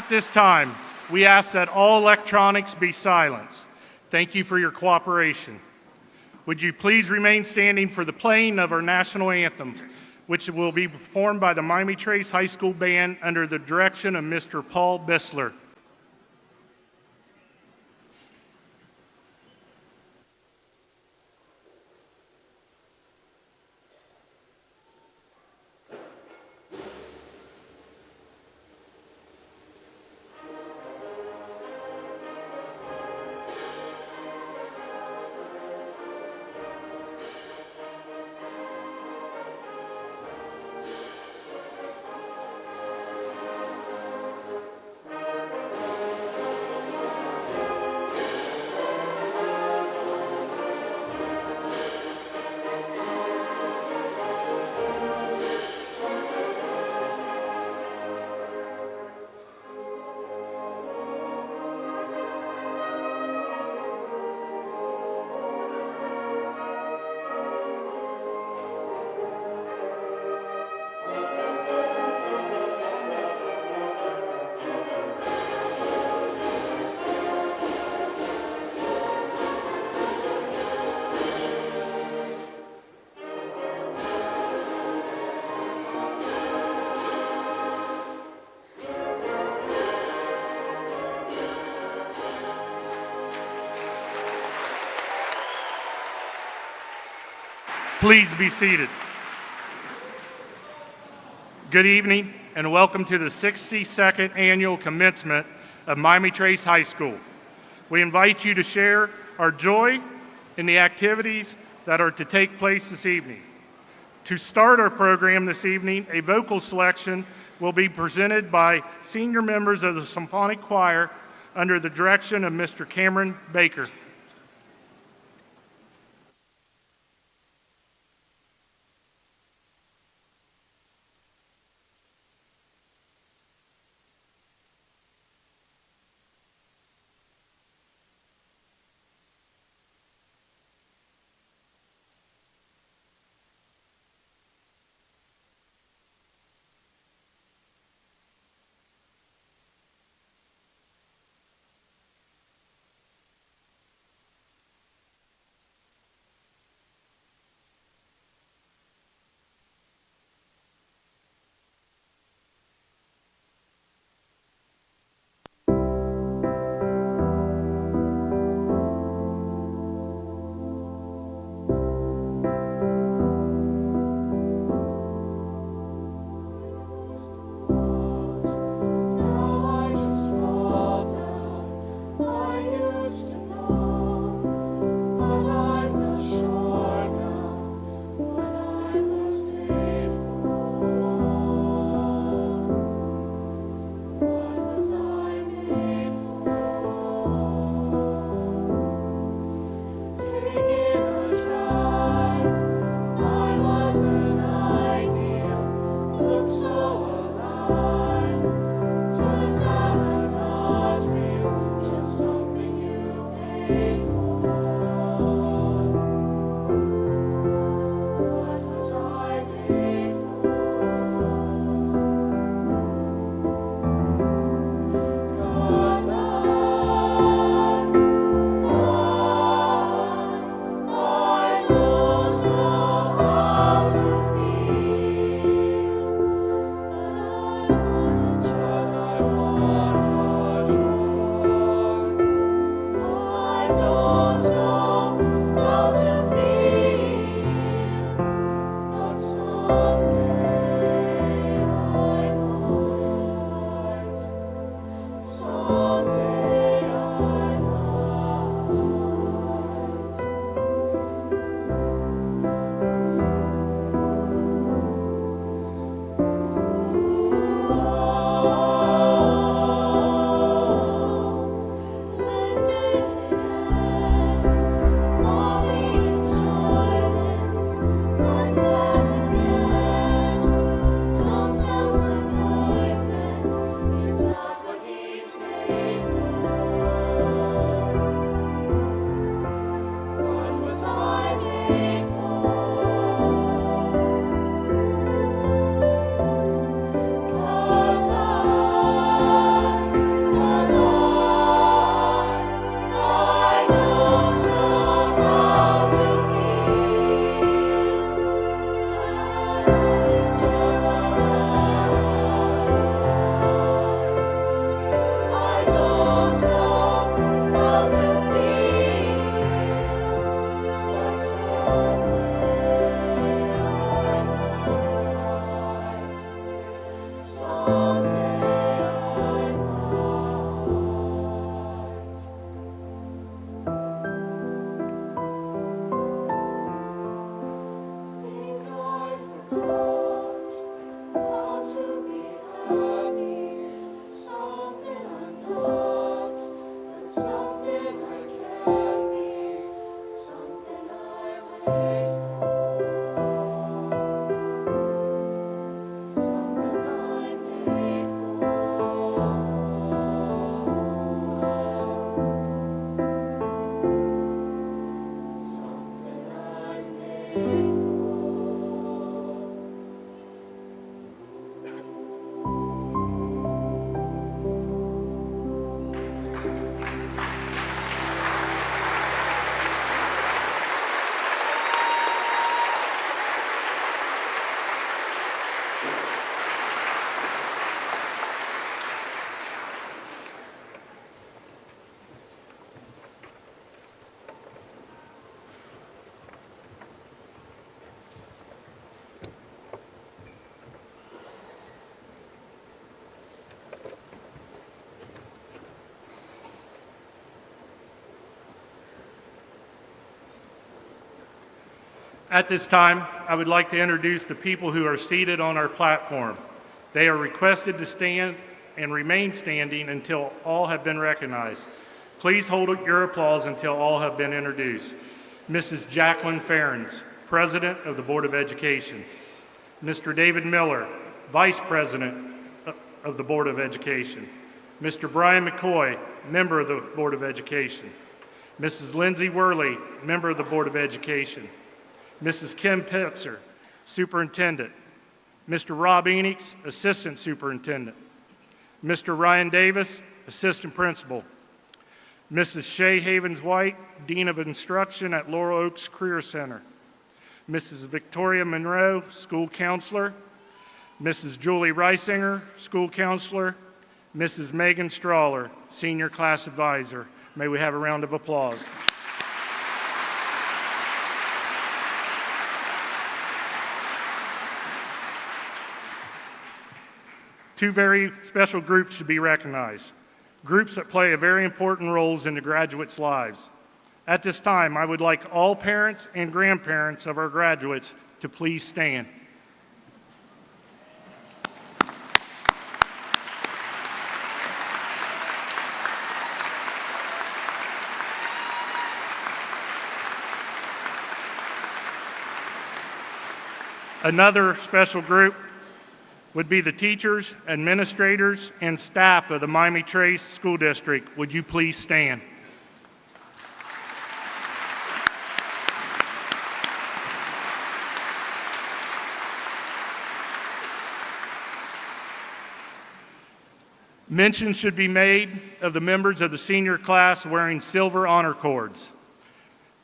At this time, we ask that all electronics be silenced. Thank you for your cooperation. Would you please remain standing for the playing of our national anthem, which will be performed by the Miami-Trace High School Band under the direction of Mr. Paul Bissler. Please be seated. Good evening and welcome to the 62nd Annual Commencement of Miami-Trace High School. We invite you to share our joy in the activities that are to take place this evening. To start our program this evening, a vocal selection will be presented by senior members of the Symphonic Choir under the direction of Mr. Cameron Baker. At this time, I would like to introduce the people who are seated on our platform. They are requested to stand and remain standing until all have been recognized. Please hold your applause until all have been introduced. Mrs. Jacqueline Ferens, President of the Board of Education. Mr. David Miller, Vice President of the Board of Education. Mr. Brian McCoy, Member of the Board of Education. Mrs. Lindsay Worley, Member of the Board of Education. Mrs. Kim Pitzer, Superintendent. Mr. Rob Enix, Assistant Superintendent. Mr. Ryan Davis, Assistant Principal. Mrs. Shay Havens-White, Dean of Instruction at Laurel Oaks Career Center. Mrs. Victoria Monroe, School Counselor. Mrs. Julie Reisinger, School Counselor. Mrs. Megan Strawler, Senior Class Advisor. May we have a round of applause. Two very special groups should be recognized, groups that play a very important roles in the graduates' lives. At this time, I would like all parents and grandparents of our graduates to please stand. Another special group would be the teachers, administrators, and staff of the Miami-Trace School District. Would you please stand? Mention should be made of the members of the senior class wearing silver honor cords.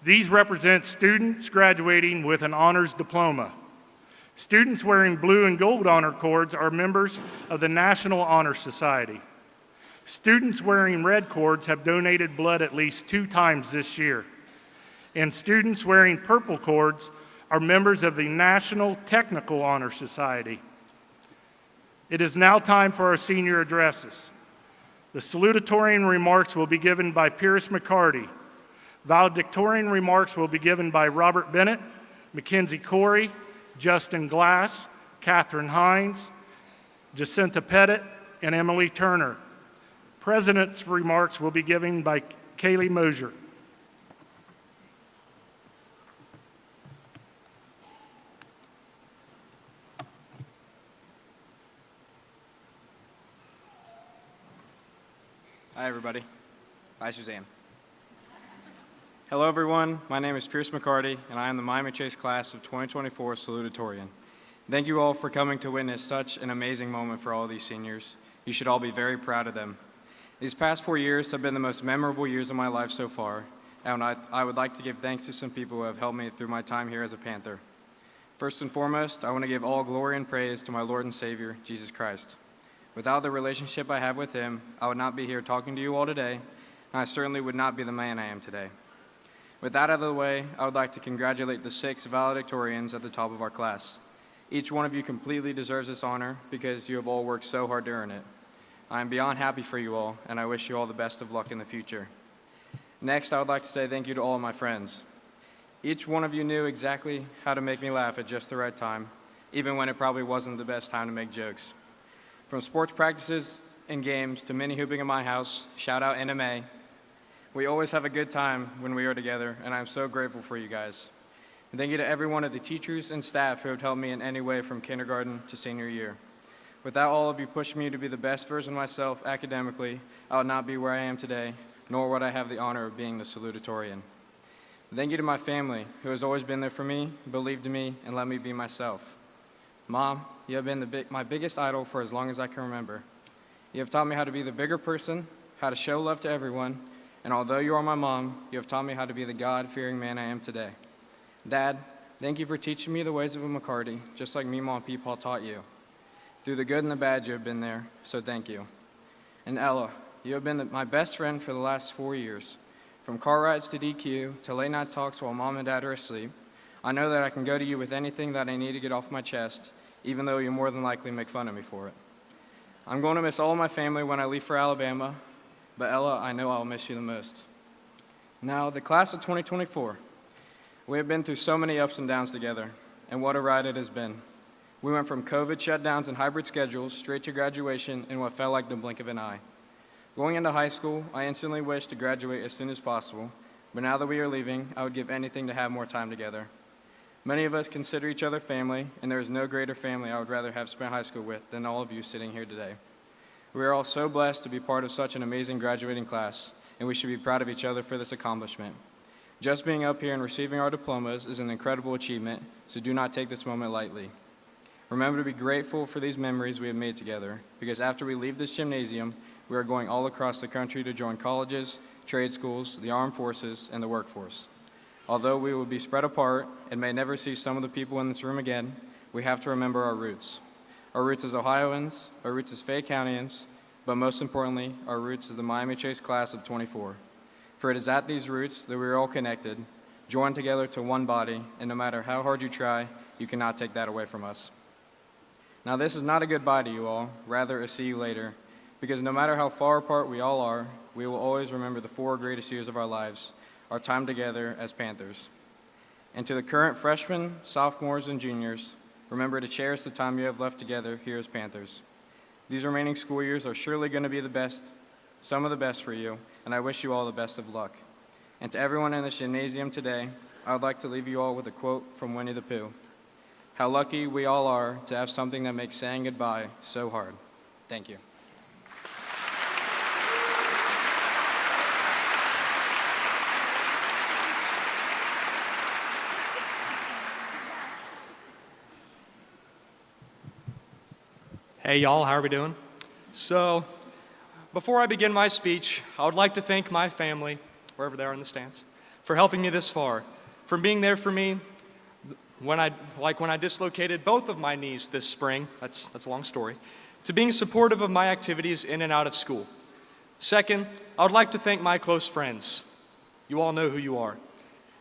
These represent students graduating with an honors diploma. Students wearing blue and gold honor cords are members of the National Honor Society. Students wearing red cords have donated blood at least 2 times this year. And students wearing purple cords are members of the National Technical Honor Society. It is now time for our senior addresses. The salutatorian remarks will be given by Pierce McCarty. Valedictorian remarks will be given by Robert Bennett, Mackenzie Corey, Justin Glass, Catherine Hines, Jacinta Pettit, and Emily Turner. President's remarks will be given by Kaylee Mosier. Hi, everybody. Hi, Suzanne. Hello, everyone. My name is Pierce McCarty, and I am the Miami-Trace class of 2024 salutatorian. Thank you all for coming to witness such an amazing moment for all of these seniors. You should all be very proud of them. These past 4 years have been the most memorable years of my life so far, and I would like to give thanks to some people who have helped me through my time here as a Panther. First and foremost, I want to give all glory and praise to my Lord and Savior, Jesus Christ. Without the relationship I have with him, I would not be here talking to you all today, and I certainly would not be the man I am today. With that out of the way, I would like to congratulate the 6 valedictorians at the top of our class. Each one of you completely deserves this honor because you have all worked so hard to earn it. I am beyond happy for you all, and I wish you all the best of luck in the future. Next, I would like to say thank you to all of my friends. Each one of you knew exactly how to make me laugh at just the right time, even when it probably wasn't the best time to make jokes. From sports practices and games to mini hooping in my house, shout out NMA, we always have a good time when we are together, and I'm so grateful for you guys. And thank you to every one of the teachers and staff who have helped me in any way from kindergarten to senior year. Without all of you pushing me to be the best version of myself academically, I would not be where I am today, nor would I have the honor of being the salutatorian. Thank you to my family, who has always been there for me, believed in me, and let me be myself. Mom, you have been my biggest idol for as long as I can remember. You have taught me how to be the bigger person, how to show love to everyone, and although you are my mom, you have taught me how to be the God-fearing man I am today. Dad, thank you for teaching me the ways of a McCarty, just like Mima and Peepaw taught you. Through the good and the bad, you have been there, so thank you. And Ella, you have been my best friend for the last 4 years. From car rides to DQ to late night talks while Mom and Dad are asleep, I know that I can go to you with anything that I need to get off my chest, even though you more than likely make fun of me for it. I'm going to miss all of my family when I leave for Alabama, but Ella, I know I'll miss you the most. Now, the class of 2024. We have been through so many ups and downs together, and what a ride it has been. We went from COVID shutdowns and hybrid schedules straight to graduation in what felt like the blink of an eye. Going into high school, I instantly wished to graduate as soon as possible, but now that we are leaving, I would give anything to have more time together. Many of us consider each other family, and there is no greater family I would rather have spent high school with than all of you sitting here today. We are all so blessed to be part of such an amazing graduating class, and we should be proud of each other for this accomplishment. Just being up here and receiving our diplomas is an incredible achievement, so do not take this moment lightly. Remember to be grateful for these memories we have made together, because after we leave this gymnasium, we are going all across the country to join colleges, trade schools, the armed forces, and the workforce. Although we will be spread apart and may never see some of the people in this room again, we have to remember our roots. Our roots as Ohioans, our roots as Fayette Countyans, but most importantly, our roots as the Miami-Chase class of 24. For it is at these roots that we are all connected, joined together to one body, and no matter how hard you try, you cannot take that away from us. Now this is not a goodbye to you all, rather a see you later, because no matter how far apart we all are, we will always remember the 4 greatest years of our lives, our time together as Panthers. And to the current freshmen, sophomores, and juniors, remember to cherish the time you have left together here as Panthers. These remaining school years are surely going to be the best, some of the best for you, and I wish you all the best of luck. And to everyone in this gymnasium today, I would like to leave you all with a quote from Winnie the Pooh. How lucky we all are to have something that makes saying goodbye so hard. Thank you. Hey y'all, how are we doing? So, before I begin my speech, I would like to thank my family, wherever they are in the stands, for helping me this far, for being there for me when I dislocated both of my knees this spring, that's a long story, to being supportive of my activities in and out of school. Second, I would like to thank my close friends. You all know who you are.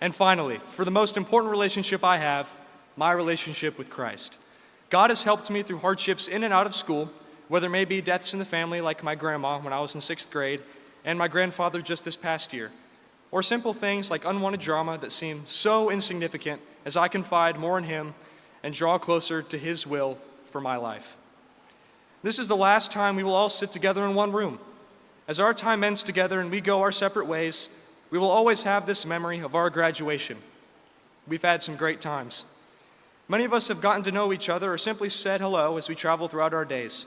And finally, for the most important relationship I have, my relationship with Christ. God has helped me through hardships in and out of school, whether it may be deaths in the family like my grandma when I was in 6th grade and my grandfather just this past year, or simple things like unwanted drama that seem so insignificant as I confide more in Him and draw closer to His will for my life. This is the last time we will all sit together in one room. As our time ends together and we go our separate ways, we will always have this memory of our graduation. We've had some great times. Many of us have gotten to know each other or simply said hello as we travel throughout our days.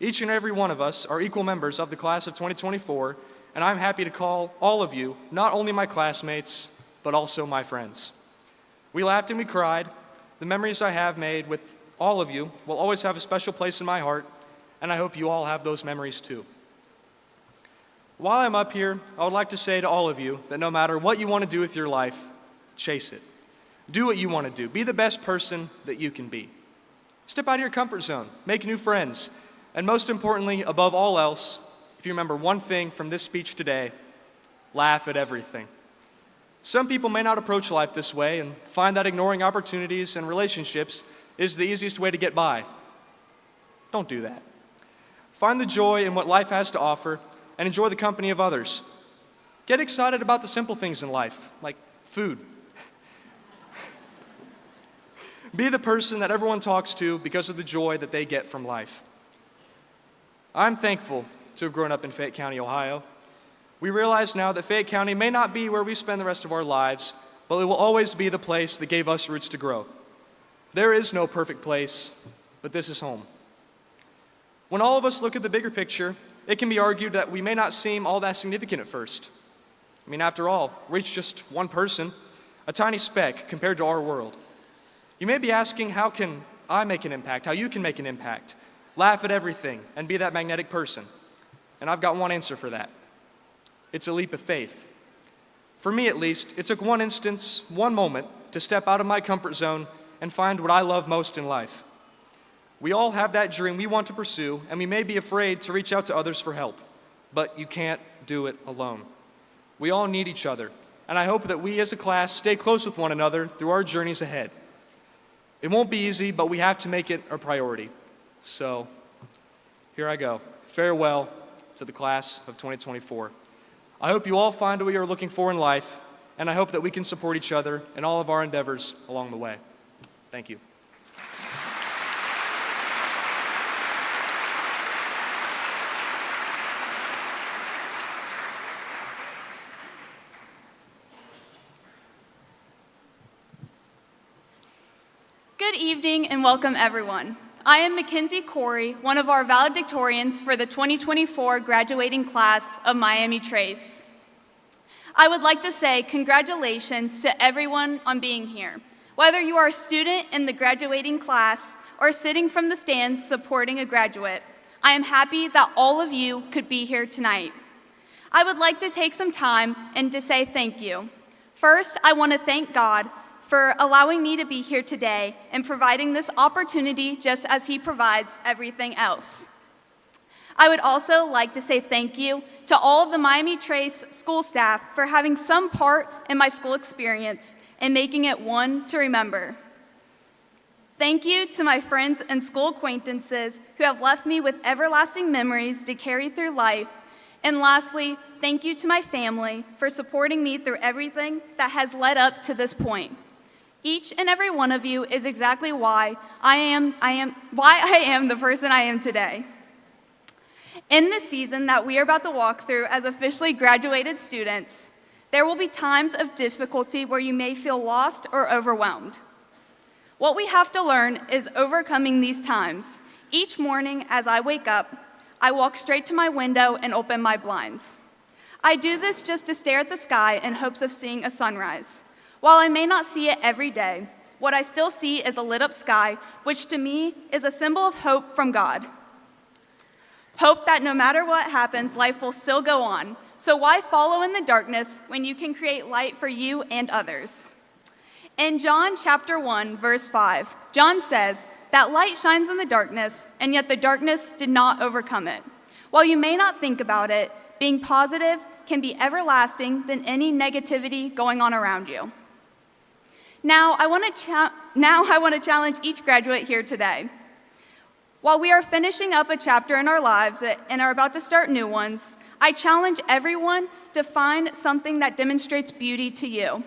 Each and every one of us are equal members of the class of 2024, and I'm happy to call all of you not only my classmates, but also my friends. We laughed and we cried. The memories I have made with all of you will always have a special place in my heart, and I hope you all have those memories too. While I'm up here, I would like to say to all of you that no matter what you want to do with your life, chase it. Do what you want to do. Be the best person that you can be. Step out of your comfort zone. Make new friends. And most importantly, above all else, if you remember one thing from this speech today, laugh at everything. Some people may not approach life this way and find that ignoring opportunities and relationships is the easiest way to get by. Don't do that. Find the joy in what life has to offer and enjoy the company of others. Get excited about the simple things in life, like food. Be the person that everyone talks to because of the joy that they get from life. I'm thankful to have grown up in Fayette County, Ohio. We realize now that Fayette County may not be where we spend the rest of our lives, but it will always be the place that gave us roots to grow. There is no perfect place, but this is home. When all of us look at the bigger picture, it can be argued that we may not seem all that significant at first. I mean, after all, we're each just one person, a tiny speck compared to our world. You may be asking, how can I make an impact? How you can make an impact? Laugh at everything and be that magnetic person. And I've got one answer for that. It's a leap of faith. For me, at least, it took one instance, one moment, to step out of my comfort zone and find what I love most in life. We all have that dream we want to pursue, and we may be afraid to reach out to others for help, but you can't do it alone. We all need each other, and I hope that we as a class stay close with one another through our journeys ahead. It won't be easy, but we have to make it a priority. So, here I go. Farewell to the class of 2024. I hope you all find what you are looking for in life, and I hope that we can support each other in all of our endeavors along the way. Thank you. Good evening and welcome everyone. I am Mackenzie Corey, one of our valedictorians for the 2024 graduating class of Miami Trace. I would like to say congratulations to everyone on being here. Whether you are a student in the graduating class or sitting from the stands supporting a graduate, I am happy that all of you could be here tonight. I would like to take some time and to say thank you. First, I want to thank God for allowing me to be here today and providing this opportunity just as He provides everything else. I would also like to say thank you to all of the Miami Trace school staff for having some part in my school experience and making it one to remember. Thank you to my friends and school acquaintances who have left me with everlasting memories to carry through life. And lastly, thank you to my family for supporting me through everything that has led up to this point. Each and every one of you is exactly why I am the person I am today. In the season that we are about to walk through as officially graduated students, there will be times of difficulty where you may feel lost or overwhelmed. What we have to learn is overcoming these times. Each morning as I wake up, I walk straight to my window and open my blinds. I do this just to stare at the sky in hopes of seeing a sunrise. While I may not see it every day, what I still see is a lit up sky, which to me is a symbol of hope from God. Hope that no matter what happens, life will still go on. So why follow in the darkness when you can create light for you and others? In John chapter 1, verse 5, John says that light shines in the darkness, and yet the darkness did not overcome it. While you may not think about it, being positive can be everlasting than any negativity going on around you. Now I want to challenge each graduate here today. While we are finishing up a chapter in our lives and are about to start new ones, I challenge everyone to find something that demonstrates beauty to you.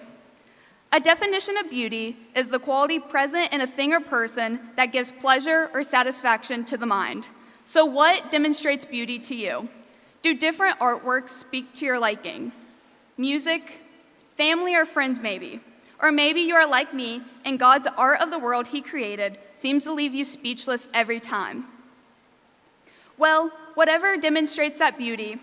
A definition of beauty is the quality present in a thing or person that gives pleasure or satisfaction to the mind. So what demonstrates beauty to you? Do different artworks speak to your liking? Music, family, or friends maybe? Or maybe you are like me, and God's art of the world He created seems to leave you speechless every time. Well, whatever demonstrates that beauty,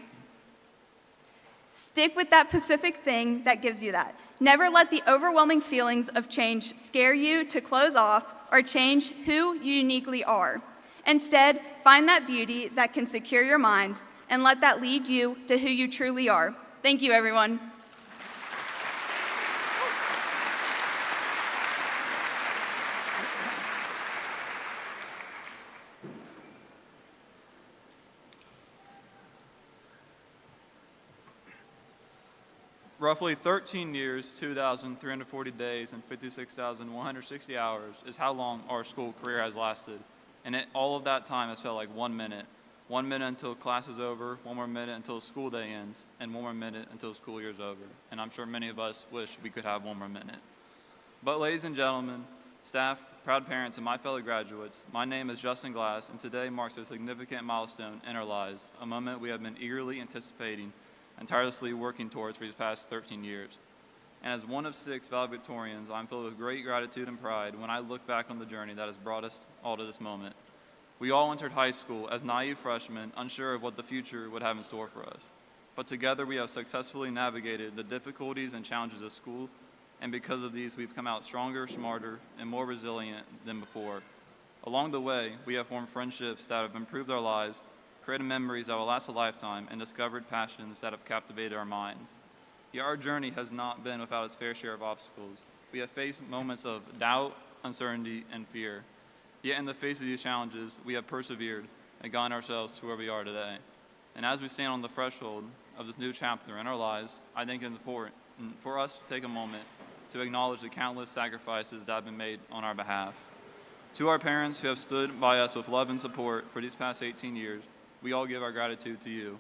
stick with that specific thing that gives you that. Never let the overwhelming feelings of change scare you to close off or change who you uniquely are. Instead, find that beauty that can secure your mind and let that lead you to who you truly are. Thank you, everyone. Roughly 13 years, 2,340 days, and 56,160 hours is how long our school career has lasted. And all of that time has felt like 1 minute. 1 minute until class is over, 1 more minute until school day ends, and 1 more minute until school year's over. And I'm sure many of us wish we could have 1 more minute. But ladies and gentlemen, staff, proud parents, and my fellow graduates, my name is Justin Glass, and today marks a significant milestone in our lives, a moment we have been eagerly anticipating and tirelessly working towards for these past 13 years. And as one of 6 valedictorians, I'm filled with great gratitude and pride when I look back on the journey that has brought us all to this moment. We all entered high school as naive freshmen, unsure of what the future would have in store for us. But together we have successfully navigated the difficulties and challenges of school, and because of these, we've come out stronger, smarter, and more resilient than before. Along the way, we have formed friendships that have improved our lives, created memories that will last a lifetime, and discovered passions that have captivated our minds. Yet our journey has not been without its fair share of obstacles. We have faced moments of doubt, uncertainty, and fear. Yet in the face of these challenges, we have persevered and gotten ourselves to where we are today. And as we stand on the threshold of this new chapter in our lives, I think it's important for us to take a moment to acknowledge the countless sacrifices that have been made on our behalf. To our parents who have stood by us with love and support for these past 18 years, we all give our gratitude to you.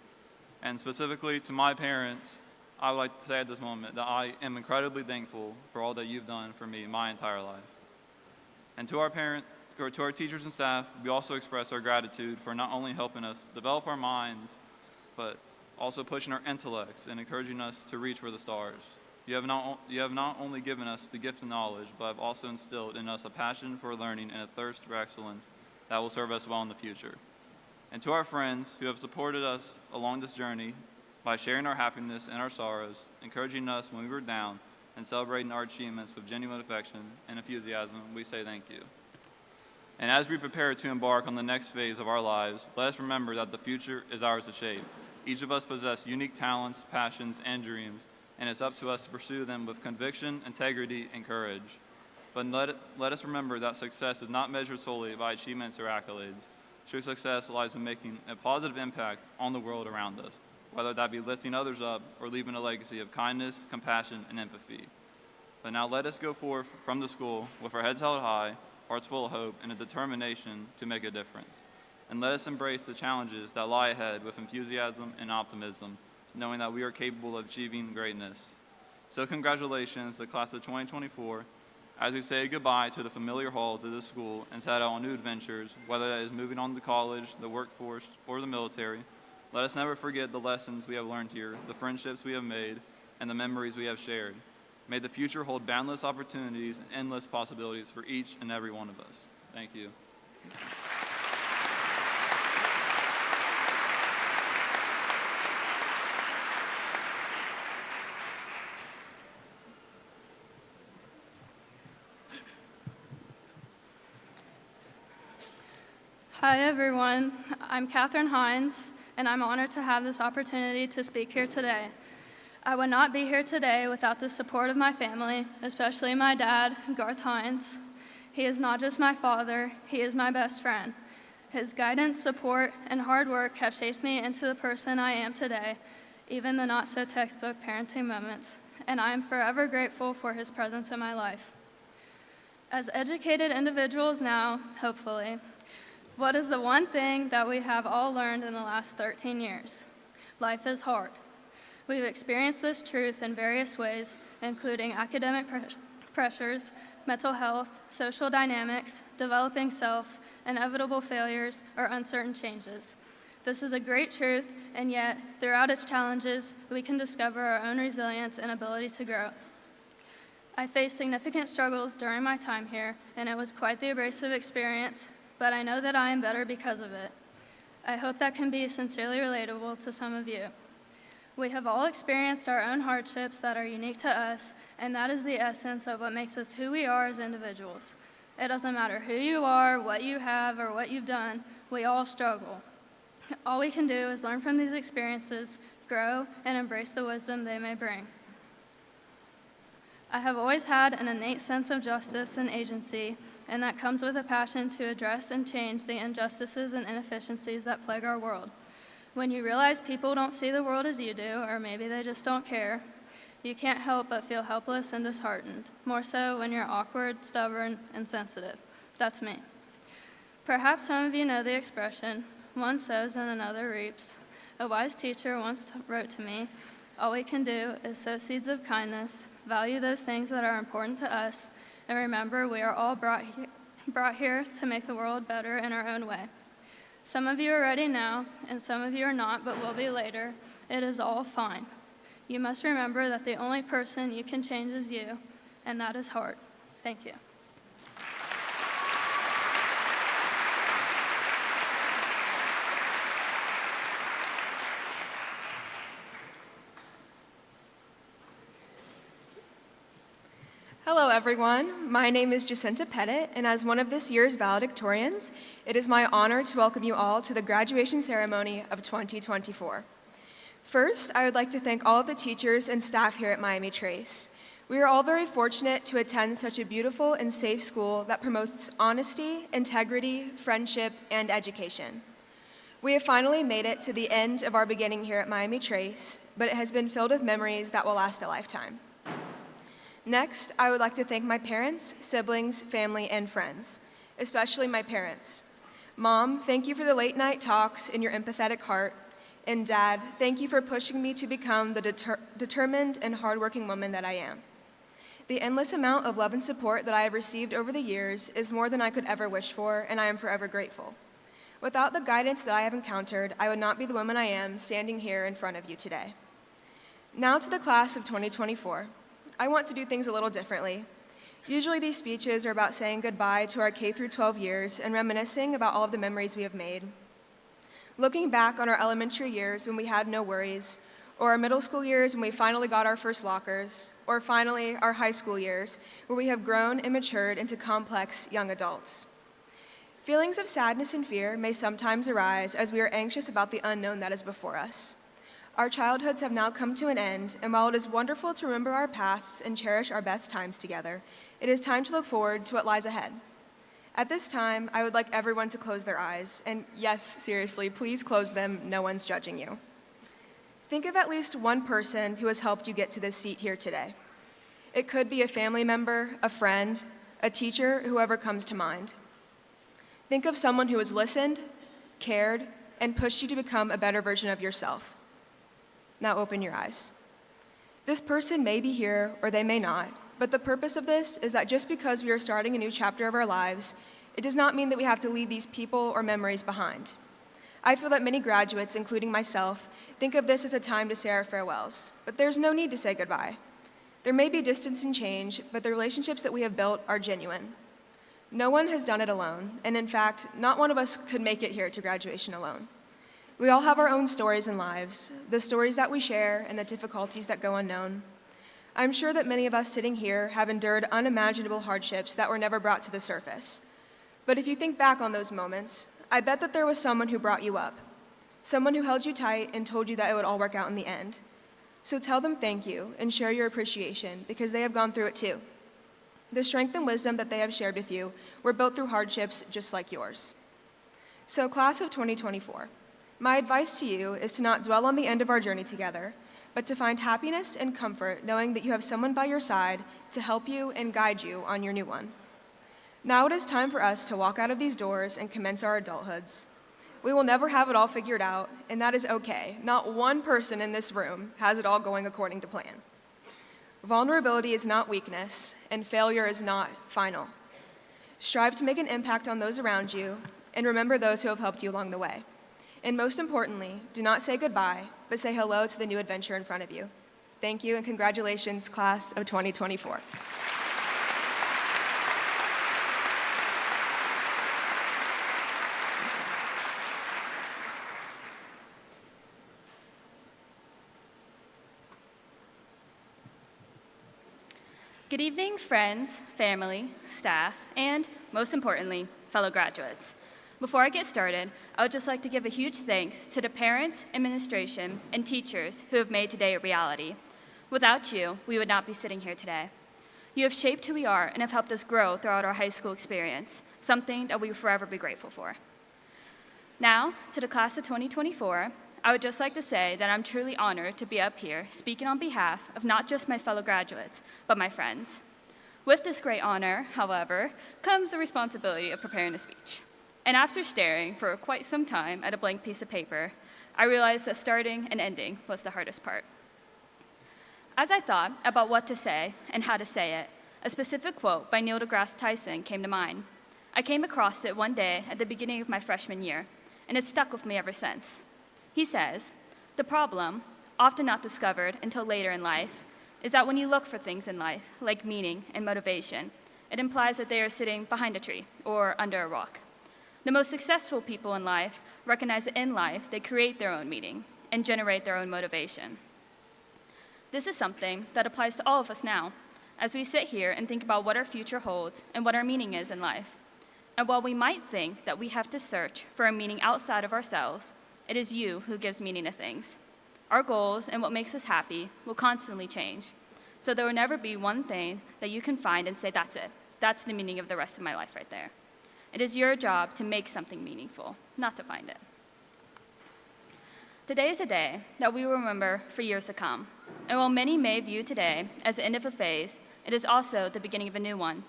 And specifically to my parents, I would like to say at this moment that I am incredibly thankful for all that you've done for me my entire life. And to our teachers and staff, we also express our gratitude for not only helping us develop our minds, but also pushing our intellects and encouraging us to reach for the stars. You have not only given us the gift of knowledge, but have also instilled in us a passion for learning and a thirst for excellence that will serve us well in the future. And to our friends who have supported us along this journey by sharing our happiness and our sorrows, encouraging us when we were down, and celebrating our achievements with genuine affection and enthusiasm, we say thank you. And as we prepare to embark on the next phase of our lives, let us remember that the future is ours to shape. Each of us possess unique talents, passions, and dreams, and it's up to us to pursue them with conviction, integrity, and courage. But let us remember that success is not measured solely by achievements or accolades. True success lies in making a positive impact on the world around us, whether that be lifting others up or leaving a legacy of kindness, compassion, and empathy. But now let us go forth from the school with our heads held high, hearts full of hope, and a determination to make a difference. And let us embrace the challenges that lie ahead with enthusiasm and optimism, knowing that we are capable of achieving greatness. So congratulations to the class of 2024, as we say goodbye to the familiar halls of this school and set out on new adventures, whether that is moving on to college, the workforce, or the military. Let us never forget the lessons we have learned here, the friendships we have made, and the memories we have shared. May the future hold boundless opportunities and endless possibilities for each and every one of us. Thank you. Hi everyone, I'm Katherine Hines, and I'm honored to have this opportunity to speak here today. I would not be here today without the support of my family, especially my dad, Garth Hines. He is not just my father, he is my best friend. His guidance, support, and hard work have shaped me into the person I am today, even the not-so-textbook parenting moments, and I am forever grateful for his presence in my life. As educated individuals now, hopefully, what is the one thing that we have all learned in the last 13 years? Life is hard. We've experienced this truth in various ways, including academic pressures, mental health, social dynamics, developing self, inevitable failures, or uncertain changes. This is a great truth, and yet, throughout its challenges, we can discover our own resilience and ability to grow. I faced significant struggles during my time here, and it was quite the abrasive experience, but I know that I am better because of it. I hope that can be sincerely relatable to some of you. We have all experienced our own hardships that are unique to us, and that is the essence of what makes us who we are as individuals. It doesn't matter who you are, what you have, or what you've done, we all struggle. All we can do is learn from these experiences, grow, and embrace the wisdom they may bring. I have always had an innate sense of justice and agency, and that comes with a passion to address and change the injustices and inefficiencies that plague our world. When you realize people don't see the world as you do, or maybe they just don't care, you can't help but feel helpless and disheartened, more so when you're awkward, stubborn, and sensitive. That's me. Perhaps some of you know the expression, one sows and another reaps. A wise teacher once wrote to me, all we can do is sow seeds of kindness, value those things that are important to us, and remember, we are all brought here to make the world better in our own way. Some of you are ready now, and some of you are not, but will be later. It is all fine. You must remember that the only person you can change is you, and that is hard. Thank you. everyone. My name is Jacinta Pettit, and as one of this year's valedictorians, it is my honor to welcome you all to the graduation ceremony of 2024. First, I would like to thank all of the teachers and staff here at Miami Trace. We are all very fortunate to attend such a beautiful and safe school that promotes honesty, integrity, friendship, and education. We have finally made it to the end of our beginning here at Miami Trace, but it has been filled with memories that will last a lifetime. Next, I would like to thank my parents, siblings, family, and friends, especially my parents. Mom, thank you for the late night talks and your empathetic heart. And Dad, thank you for pushing me to become the determined and hardworking woman that I am. The endless amount of love and support that I have received over the years is more than I could ever wish for, and I am forever grateful. Without the guidance that I have encountered, I would not be the woman I am standing here in front of you today. Now to the class of 2024. I want to do things a little differently. Usually these speeches are about saying goodbye to our K through 12 years and reminiscing about all of the memories we have made. Looking back on our elementary years when we had no worries, or our middle school years when we finally got our first lockers, or finally our high school years where we have grown and matured into complex young adults. Feelings of sadness and fear may sometimes arise as we are anxious about the unknown that is before us. Our childhoods have now come to an end, and while it is wonderful to remember our pasts and cherish our best times together, it is time to look forward to what lies ahead. At this time, I would like everyone to close their eyes, and yes, seriously, please close them, no one's judging you. Think of at least one person who has helped you get to this seat here today. It could be a family member, a friend, a teacher, whoever comes to mind. Think of someone who has listened, cared, and pushed you to become a better version of yourself. Now open your eyes. This person may be here or they may not, but the purpose of this is that just because we are starting a new chapter of our lives, it does not mean that we have to leave these people or memories behind. I feel that many graduates, including myself, think of this as a time to say our farewells, but there's no need to say goodbye. There may be distance and change, but the relationships that we have built are genuine. No one has done it alone, and in fact, not one of us could make it here to graduation alone. We all have our own stories and lives, the stories that we share and the difficulties that go unknown. I'm sure that many of us sitting here have endured unimaginable hardships that were never brought to the surface. But if you think back on those moments, I bet that there was someone who brought you up, someone who held you tight and told you that it would all work out in the end. So tell them thank you and share your appreciation because they have gone through it too. The strength and wisdom that they have shared with you were built through hardships just like yours. So class of 2024, my advice to you is to not dwell on the end of our journey together, but to find happiness and comfort knowing that you have someone by your side to help you and guide you on your new one. Now it is time for us to walk out of these doors and commence our adulthoods. We will never have it all figured out, and that is okay. Not one person in this room has it all going according to plan. Vulnerability is not weakness, and failure is not final. Strive to make an impact on those around you, and remember those who have helped you along the way. And most importantly, do not say goodbye, but say hello to the new adventure in front of you. Thank you, and congratulations, class of 2024. Good evening, friends, family, staff, and most importantly, fellow graduates. Before I get started, I would just like to give a huge thanks to the parents, administration, and teachers who have made today a reality. Without you, we would not be sitting here today. You have shaped who we are and have helped us grow throughout our high school experience, something that we will forever be grateful for. Now, to the class of 2024, I would just like to say that I'm truly honored to be up here speaking on behalf of not just my fellow graduates, but my friends. With this great honor, however, comes the responsibility of preparing a speech. And after staring for quite some time at a blank piece of paper, I realized that starting and ending was the hardest part. As I thought about what to say and how to say it, a specific quote by Neil deGrasse Tyson came to mind. I came across it one day at the beginning of my freshman year, and it's stuck with me ever since. He says, "The problem, often not discovered until later in life, is that when you look for things in life, like meaning and motivation, it implies that they are sitting behind a tree or under a rock. The most successful people in life recognize that in life they create their own meaning and generate their own motivation." This is something that applies to all of us now, as we sit here and think about what our future holds and what our meaning is in life. And while we might think that we have to search for a meaning outside of ourselves, it is you who gives meaning to things. Our goals and what makes us happy will constantly change. So there will never be one thing that you can find and say, that's it. That's the meaning of the rest of my life right there. It is your job to make something meaningful, not to find it. Today is a day that we will remember for years to come. And while many may view today as the end of a phase, it is also the beginning of a new one.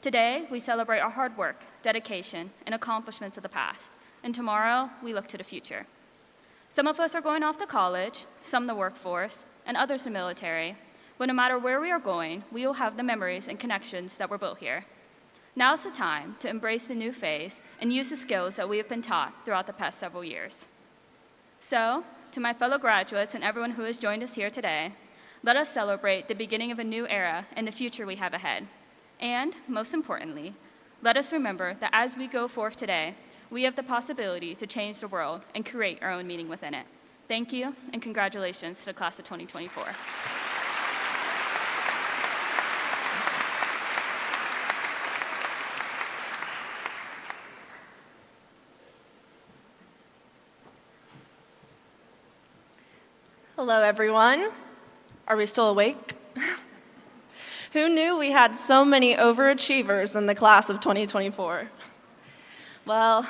Today, we celebrate our hard work, dedication, and accomplishments of the past. And tomorrow, we look to the future. Some of us are going off to college, some the workforce, and others the military. But no matter where we are going, we will have the memories and connections that were built here. Now is the time to embrace the new phase and use the skills that we have been taught throughout the past several years. So, to my fellow graduates and everyone who has joined us here today, let us celebrate the beginning of a new era and the future we have ahead. And, most importantly, let us remember that as we go forth today, we have the possibility to change the world and create our own meaning within it. Thank you, and congratulations to the class of 2024. Hello, everyone. Are we still awake? Who knew we had so many overachievers in the class of 2024? Well,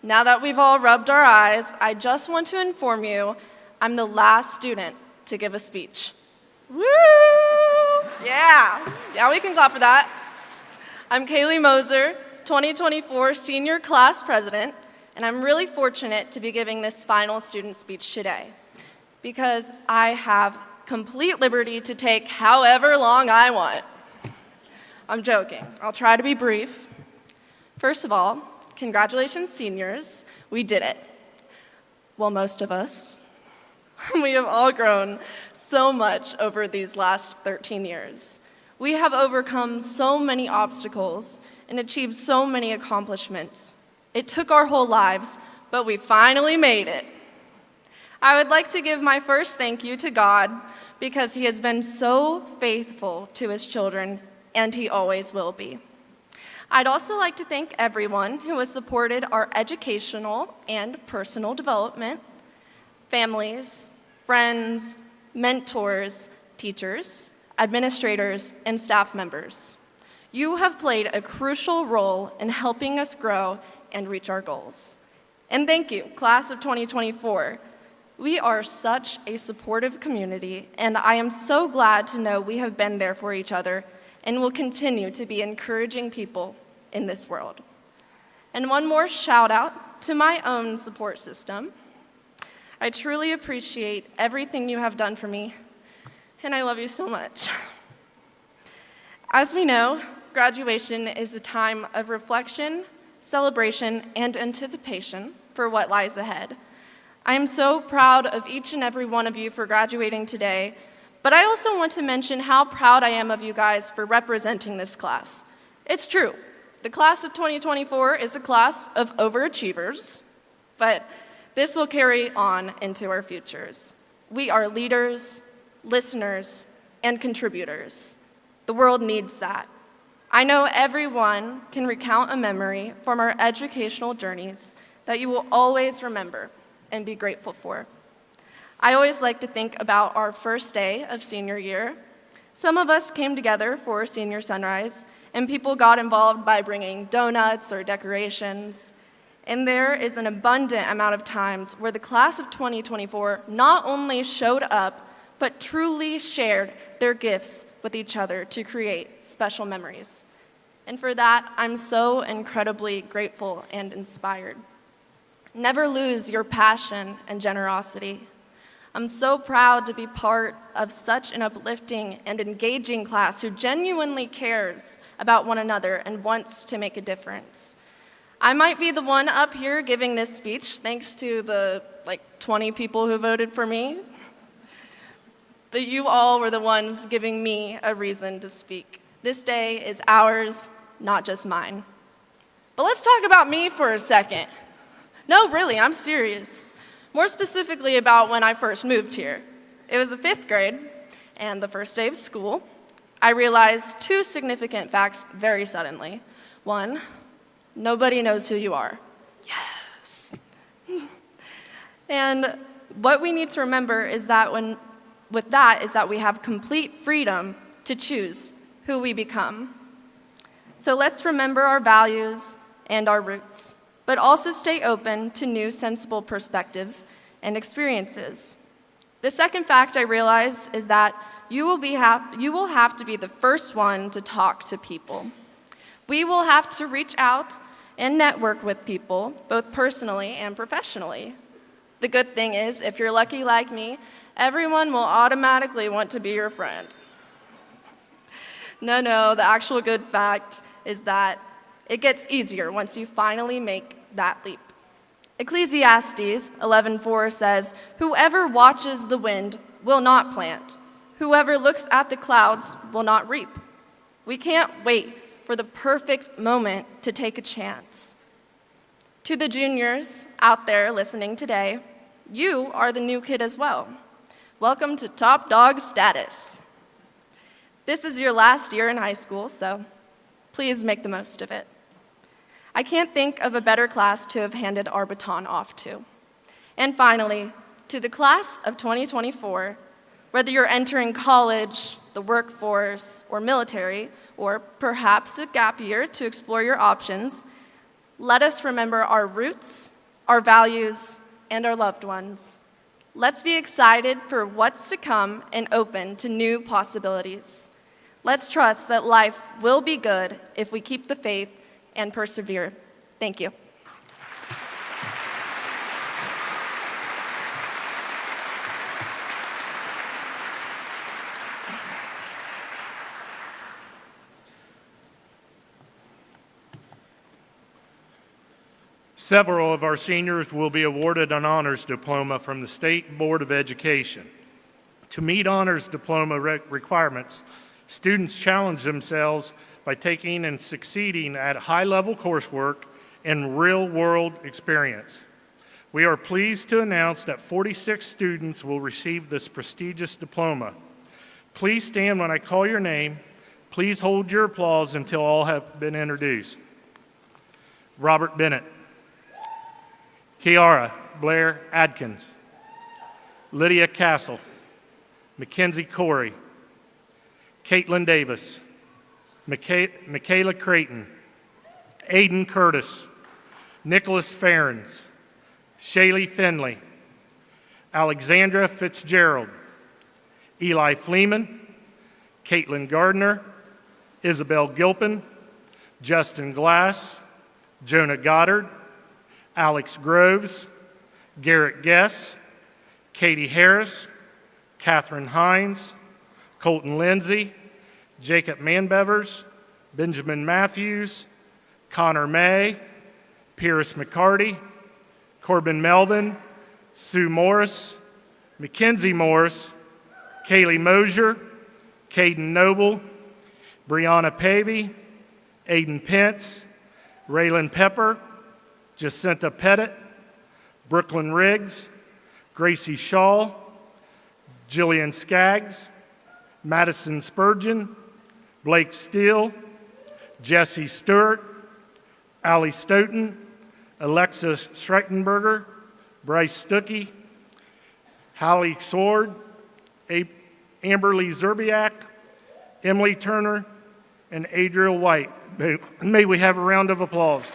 now that we've all rubbed our eyes, I just want to inform you I'm the last student to give a speech. Woo! Yeah, we can clap for that. I'm Kaylee Moser, 2024 Senior Class President, and I'm really fortunate to be giving this final student speech today, because I have complete liberty to take however long I want. I'm joking. I'll try to be brief. First of all, congratulations, seniors. We did it. Well, most of us. We have all grown so much over these last 13 years. We have overcome so many obstacles and achieved so many accomplishments. It took our whole lives, but we finally made it. I would like to give my first thank you to God because He has been so faithful to His children, and He always will be. I'd also like to thank everyone who has supported our educational and personal development, families, friends, mentors, teachers, administrators, and staff members. You have played a crucial role in helping us grow and reach our goals. And thank you, class of 2024. We are such a supportive community, and I am so glad to know we have been there for each other and will continue to be encouraging people in this world. And one more shout out to my own support system. I truly appreciate everything you have done for me, and I love you so much. As we know, graduation is a time of reflection, celebration, and anticipation for what lies ahead. I am so proud of each and every one of you for graduating today, but I also want to mention how proud I am of you guys for representing this class. It's true, the class of 2024 is a class of overachievers, but this will carry on into our futures. We are leaders, listeners, and contributors. The world needs that. I know everyone can recount a memory from our educational journeys that you will always remember and be grateful for. I always like to think about our first day of senior year. Some of us came together for senior sunrise, and people got involved by bringing donuts or decorations. And there is an abundant amount of times where the class of 2024 not only showed up, but truly shared their gifts with each other to create special memories. And for that, I'm so incredibly grateful and inspired. Never lose your passion and generosity. I'm so proud to be part of such an uplifting and engaging class who genuinely cares about one another and wants to make a difference. I might be the one up here giving this speech thanks to the 20 people who voted for me, but you all were the ones giving me a reason to speak. This day is ours, not just mine. But let's talk about me for a second. No, really, I'm serious. More specifically about when I first moved here. It was the 5th grade and the first day of school. I realized two significant facts very suddenly. One, nobody knows who you are. Yes. And what we need to remember is that we have complete freedom to choose who we become. So let's remember our values and our roots, but also stay open to new sensible perspectives and experiences. The second fact I realized is that you will have to be the first one to talk to people. We will have to reach out and network with people, both personally and professionally. The good thing is, if you're lucky like me, everyone will automatically want to be your friend. No, the actual good fact is that it gets easier once you finally make that leap. Ecclesiastes 11:4 says, "Whoever watches the wind will not plant. Whoever looks at the clouds will not reap." We can't wait for the perfect moment to take a chance. To the juniors out there listening today, you are the new kid as well. Welcome to top dog status. This is your last year in high school, so please make the most of it. I can't think of a better class to have handed our baton off to. And finally, to the class of 2024, whether you're entering college, the workforce, or military, or perhaps a gap year to explore your options, let us remember our roots, our values, and our loved ones. Let's be excited for what's to come and open to new possibilities. Let's trust that life will be good if we keep the faith and persevere. Thank you. Several of our seniors will be awarded an honors diploma from the State Board of Education. To meet honors diploma requirements, students challenge themselves by taking and succeeding at high-level coursework and real-world experience. We are pleased to announce that 46 students will receive this prestigious diploma. Please stand when I call your name. Please hold your applause until all have been introduced. Robert Bennett. Kiara Blair Adkins. Lydia Castle. Mackenzie Corey. Caitlin Davis. Michaela Creighton. Aiden Curtis. Nicholas Ferens. Shaylee Finley. Alexandra Fitzgerald. Eli Fleeman. Caitlin Gardner. Isabel Gilpin. Justin Glass. Jonah Goddard. Alex Groves. Garrett Guess. Katie Harris. Catherine Hines. Colton Lindsay. Jacob Manbevers. Benjamin Matthews. Connor May. Pierce McCarty. Corbin Melvin. Sue Morris. Mackenzie Morris. Kaylee Mosier. Caden Noble. Brianna Pavey. Aiden Pence. Raylan Pepper. Jacinta Pettit. Brooklyn Riggs. Gracie Shaw. Jillian Skaggs. Madison Spurgeon. Blake Steele. Jesse Stewart. Allie Stoughton. Alexa Schreckenberger. Bryce Stuckey. Hallie Sword. Amberly Zerbiak. Emily Turner. And Adriel White. May we have a round of applause.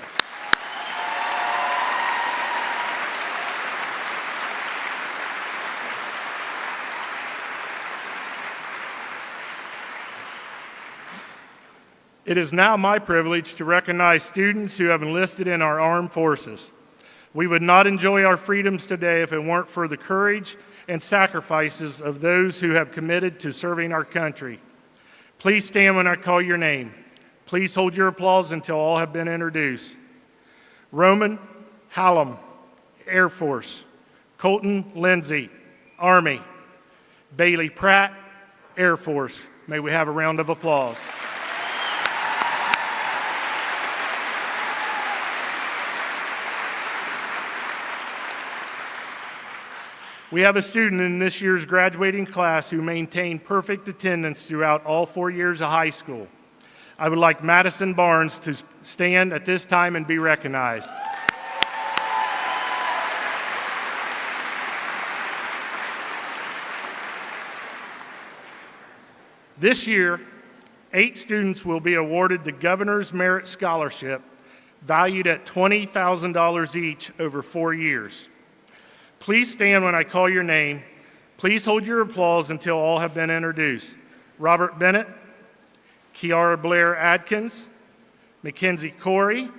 It is now my privilege to recognize students who have enlisted in our armed forces. We would not enjoy our freedoms today if it weren't for the courage and sacrifices of those who have committed to serving our country. Please stand when I call your name. Please hold your applause until all have been introduced. Roman Hallam, Air Force. Colton Lindsay, Army. Bailey Pratt, Air Force. May we have a round of applause. We have a student in this year's graduating class who maintained perfect attendance throughout all 4 years of high school. I would like Madison Barnes to stand at this time and be recognized. This year, 8 students will be awarded the Governor's Merit Scholarship, valued at $20,000 each over 4 years. Please stand when I call your name. Please hold your applause until all have been introduced. Robert Bennett, Kiara Blair Adkins, Mackenzie Corey,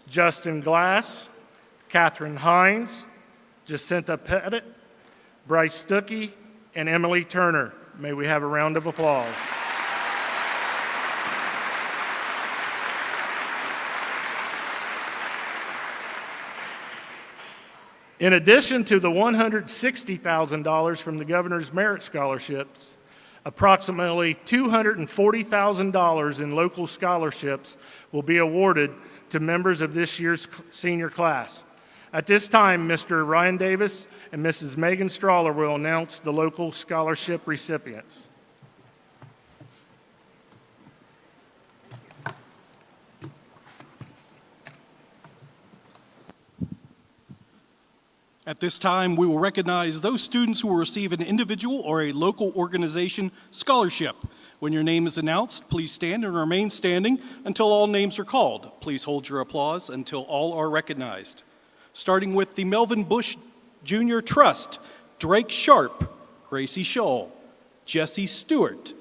Justin Glass, Catherine Hines, Jacinta Pettit, Bryce Stuckey, and Emily Turner. May we have a round of applause. In addition to the $160,000 from the Governor's Merit Scholarships, approximately $240,000 in local scholarships will be awarded to members of this year's senior class. At this time, Mr. Ryan Davis and Mrs. Megan Strawler will announce the local scholarship recipients. At this time, we will recognize those students who will receive an individual or a local organization scholarship. When your name is announced, please stand and remain standing until all names are called. Please hold your applause until all are recognized. Starting with the Melvin Bush Jr. Trust, Drake Sharp, Gracie Shull, Jesse Stewart,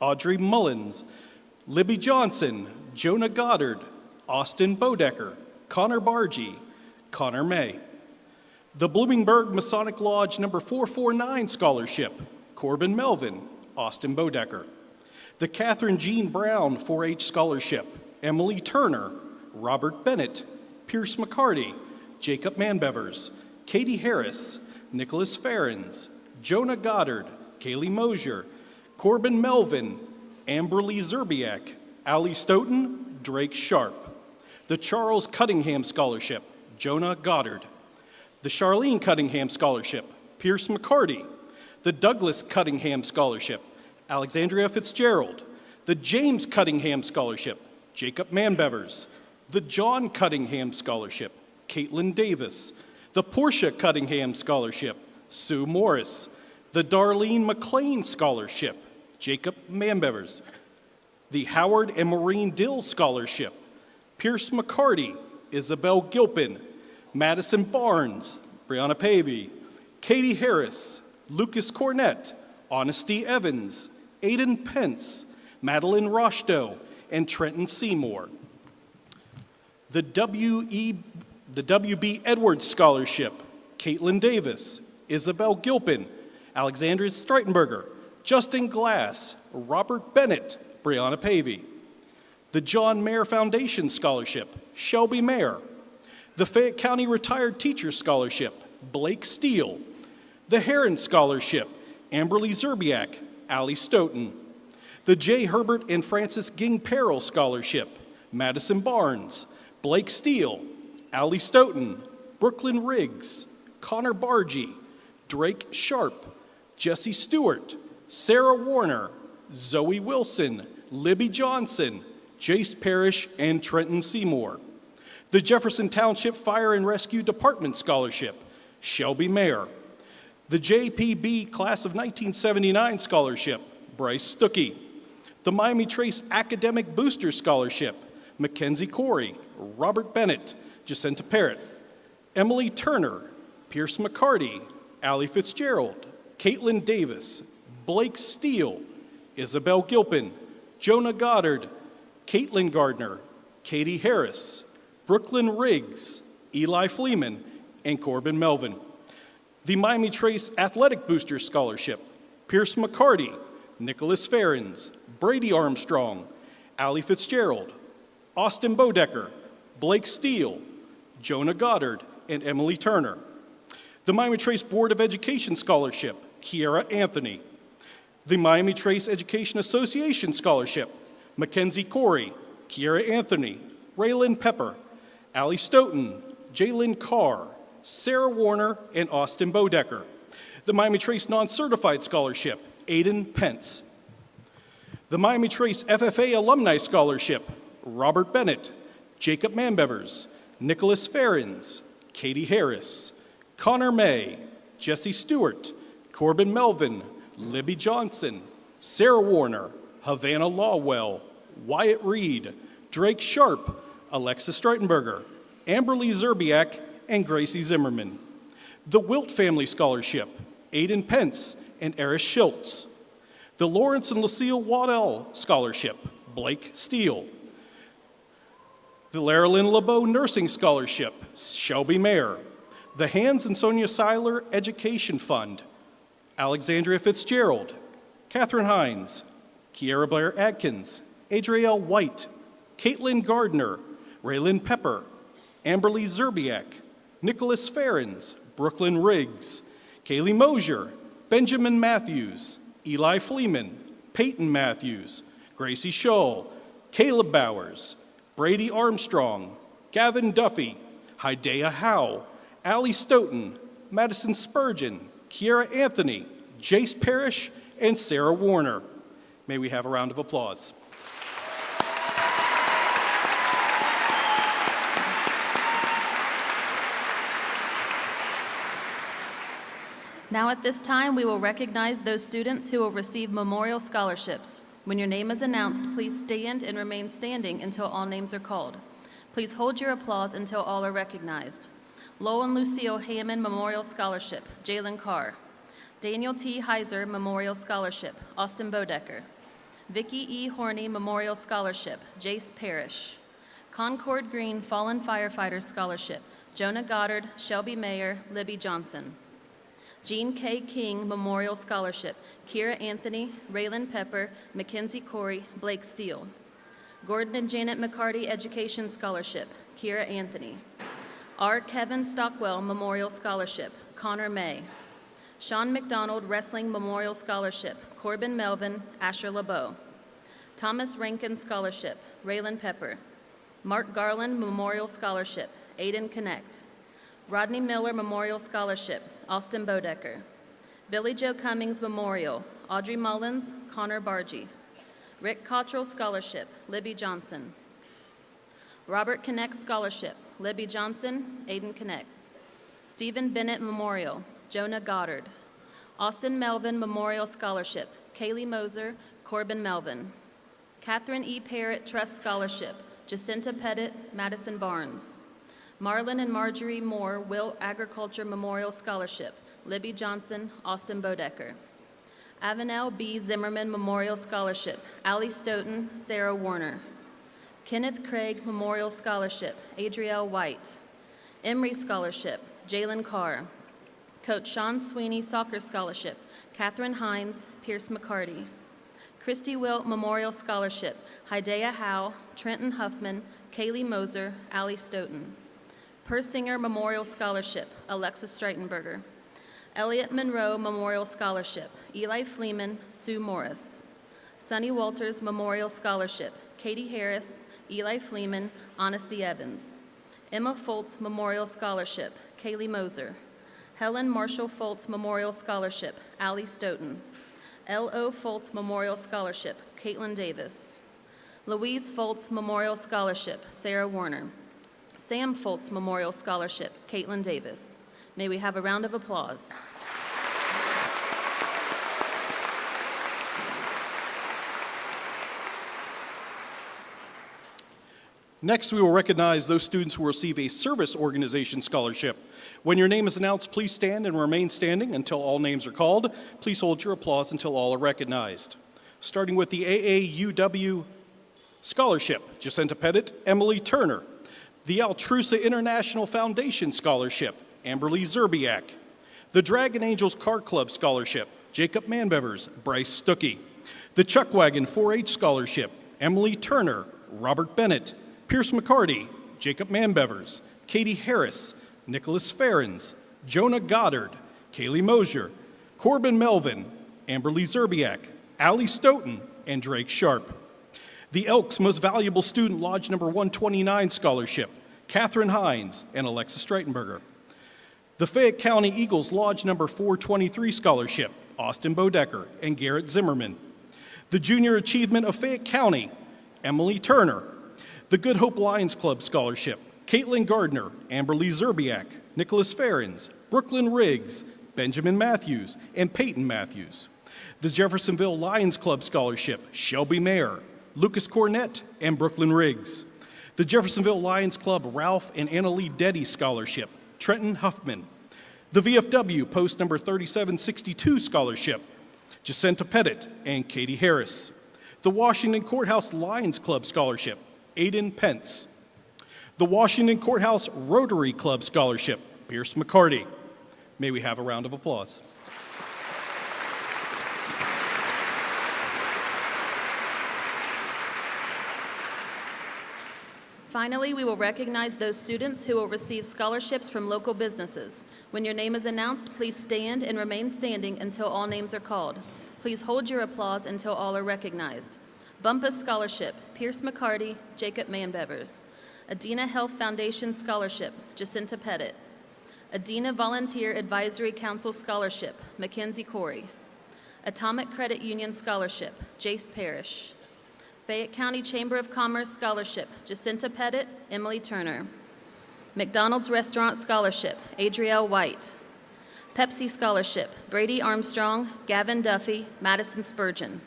Audrey Mullins, Libby Johnson, Jonah Goddard, Austin Bodecker, Connor Bargy, Connor May. The Bloomingburg Masonic Lodge number 449 Scholarship, Corbin Melvin, Austin Bodecker. The Catherine Jean Brown 4-H Scholarship, Emily Turner, Robert Bennett, Pierce McCarty, Jacob Manbevers, Katie Harris, Nicholas Ferrens, Jonah Goddard, Kaylee Mosier, Corbin Melvin, Amberly Zerbiak, Allie Stoughton, Drake Sharp. The Charles Cunningham Scholarship, Jonah Goddard. The Charlene Cunningham Scholarship, Pierce McCarty. The Douglas Cunningham Scholarship, Alexandria Fitzgerald. The James Cunningham Scholarship, Jacob Manbevers. The John Cunningham Scholarship, Caitlin Davis. The Portia Cunningham Scholarship, Sue Morris. The Darlene McLean Scholarship, Jacob Manbevers. The Howard and Maureen Dill Scholarship, Pierce McCarty, Isabel Gilpin, Madison Barnes, Brianna Pavey, Katie Harris, Lucas Cornett, Honesty Evans, Aiden Pence, Madeline Rochdo, and Trenton Seymour. The W.B. Edwards Scholarship, Caitlin Davis, Isabel Gilpin, Alexandria Streitenberger, Justin Glass, Robert Bennett, Brianna Pavey. The John Mayer Foundation Scholarship, Shelby Mayer. The Fayette County Retired Teacher Scholarship, Blake Steele. The Heron Scholarship, Amberly Zerbiak, Allie Stoughton. The J. Herbert and Francis Ging Perrell Scholarship, Madison Barnes, Blake Steele, Allie Stoughton, Brooklyn Riggs, Connor Bargy, Drake Sharp, Jesse Stewart, Sarah Warner, Zoe Wilson, Libby Johnson, Jace Parrish, and Trenton Seymour. The Jefferson Township Fire and Rescue Department Scholarship, Shelby Mayer. The JPB Class of 1979 Scholarship, Bryce Stuckey. The Miami Trace Academic Booster Scholarship, Mackenzie Corey, Robert Bennett, Jacinta Parrott. Emily Turner, Pierce McCarty, Allie Fitzgerald, Caitlin Davis, Blake Steele, Isabel Gilpin, Jonah Goddard, Caitlin Gardner, Katie Harris, Brooklyn Riggs, Eli Fleeman, and Corbin Melvin. The Miami Trace Athletic Booster Scholarship, Pierce McCarty, Nicholas Ferrens, Brady Armstrong, Allie Fitzgerald, Austin Bodecker, Blake Steele, Jonah Goddard, and Emily Turner. The Miami Trace Board of Education Scholarship, Kiara Anthony. The Miami Trace Education Association Scholarship, Mackenzie Corey, Kiara Anthony, Raylan Pepper, Allie Stoughton, Jalen Carr, Sarah Warner, and Austin Bodecker. The Miami Trace Non-Certified Scholarship, Aiden Pence. The Miami Trace FFA Alumni Scholarship, Robert Bennett, Jacob Manbevers, Nicholas Ferrens, Katie Harris, Connor May, Jesse Stewart, Corbin Melvin, Libby Johnson, Sarah Warner, Havana Lawwell, Wyatt Reed, Drake Sharp, Alexis Streitenberger, Amberly Zerbiak, and Gracie Zimmerman. The Wilt Family Scholarship, Aiden Pence and Eris Schultz. The Lawrence and Lucille Waddell Scholarship, Blake Steele. The Larilyn LeBeau Nursing Scholarship, Shelby Mayer. The Hans and Sonia Seiler Education Fund, Alexandria Fitzgerald, Catherine Hines, Kiera Blair Adkins, Adrielle White, Caitlin Gardner, Raylyn Pepper, Amberly Zerbiak, Nicholas Ferrens, Brooklyn Riggs, Kaylee Mosier, Benjamin Matthews, Eli Fleeman, Peyton Matthews, Gracie Scholl, Caleb Bowers, Brady Armstrong, Gavin Duffy, Hidea Howe, Allie Stoughton, Madison Spurgeon, Kiera Anthony, Jace Parrish, and Sarah Warner. May we have a round of applause. Now at this time, we will recognize those students who will receive memorial scholarships. When your name is announced, please stand and remain standing until all names are called. Please hold your applause until all are recognized. Lowell and Lucille Hammond Memorial Scholarship, Jalen Carr. Daniel T. Heiser Memorial Scholarship, Austin Bodecker. Vicki E. Horney Memorial Scholarship, Jace Parrish. Concord Green Fallen Firefighter Scholarship, Jonah Goddard, Shelby Mayer, Libby Johnson. Jean K. King Memorial Scholarship, Kiera Anthony, Raylyn Pepper, Mackenzie Corey, Blake Steele. Gordon and Janet McCarty Education Scholarship, Kiera Anthony. R. Kevin Stockwell Memorial Scholarship, Connor May. Sean McDonald Wrestling Memorial Scholarship, Corbin Melvin, Asher LeBeau. Thomas Rankin Scholarship, Raylyn Pepper. Mark Garland Memorial Scholarship, Aiden Connect. Rodney Miller Memorial Scholarship, Austin Bodecker. Billy Joe Cummings Memorial, Audrey Mullins, Connor Bargy. Rick Cottrell Scholarship, Libby Johnson. Robert Connect Scholarship, Libby Johnson, Aiden Connect. Stephen Bennett Memorial, Jonah Goddard. Austin Melvin Memorial Scholarship, Kaylee Moser, Corbin Melvin. Catherine E. Parrott Trust Scholarship, Jacinta Pettit, Madison Barnes. Marlon and Marjorie Moore Wilt Agriculture Memorial Scholarship, Libby Johnson, Austin Bodecker. Avenel B. Zimmerman Memorial Scholarship, Allie Stoughton, Sarah Warner. Kenneth Craig Memorial Scholarship, Adrielle White. Emory Scholarship, Jalen Carr. Coach Sean Sweeney Soccer Scholarship, Catherine Hines, Pierce McCarty. Christy Wilt Memorial Scholarship, Hidea Howe, Trenton Huffman, Kaylee Moser, Allie Stoughton. Persinger Memorial Scholarship, Alexis Streitenberger. Elliott Monroe Memorial Scholarship, Eli Fleeman, Sue Morris. Sonny Walters Memorial Scholarship, Katie Harris, Eli Fleeman, Honesty Evans. Emma Foltz Memorial Scholarship, Kaylee Moser. Helen Marshall Foltz Memorial Scholarship, Allie Stoughton. L.O. Foltz Memorial Scholarship, Caitlin Davis. Louise Foltz Memorial Scholarship, Sarah Warner. Sam Foltz Memorial Scholarship, Caitlin Davis. May we have a round of applause. Next, we will recognize those students who receive a service organization scholarship. When your name is announced, please stand and remain standing until all names are called. Please hold your applause until all are recognized. Starting with the AAUW Scholarship, Jacinta Pettit, Emily Turner. The Altrusa International Foundation Scholarship, Amberly Zerbiak. The Dragon Angels Car Club Scholarship, Jacob Manbevers, Bryce Stuckey. The Chuckwagon 4-H Scholarship, Emily Turner, Robert Bennett, Pierce McCarty, Jacob Manbevers, Katie Harris, Nicholas Ferrens, Jonah Goddard, Kaylee Mosier, Corbin Melvin, Amberly Zerbiak, Allie Stoughton, and Drake Sharp. The Elks Most Valuable Student Lodge Number 129 Scholarship, Catherine Hines and Alexis Streitenberger. The Fayette County Eagles Lodge Number 423 Scholarship, Austin Bodecker and Garrett Zimmerman. The Junior Achievement of Fayette County, Emily Turner. The Good Hope Lions Club Scholarship, Caitlin Gardner, Amberly Zerbiak, Nicholas Ferens, Brooklyn Riggs, Benjamin Matthews, and Peyton Matthews. The Jeffersonville Lions Club Scholarship, Shelby Mayer, Lucas Cornett, and Brooklyn Riggs. The Jeffersonville Lions Club Ralph and Annalee Deddy Scholarship, Trenton Huffman. The VFW Post Number 3762 Scholarship, Jacinta Pettit and Katie Harris. The Washington Courthouse Lions Club Scholarship, Aiden Pence. The Washington Courthouse Rotary Club Scholarship, Pierce McCarty. May we have a round of applause. Finally, we will recognize those students who will receive scholarships from local businesses. When your name is announced, please stand and remain standing until all names are called. Please hold your applause until all are recognized. Bumpus Scholarship, Pierce McCarty, Jacob Manbevers. Adina Health Foundation Scholarship, Jacinta Pettit. Adina Volunteer Advisory Council Scholarship, Mackenzie Corey. Atomic Credit Union Scholarship, Jace Parrish. Fayette County Chamber of Commerce Scholarship, Jacinta Pettit, Emily Turner. McDonald's Restaurant Scholarship, Adrielle White. Pepsi Scholarship, Brady Armstrong, Gavin Duffy, Madison Spurgeon.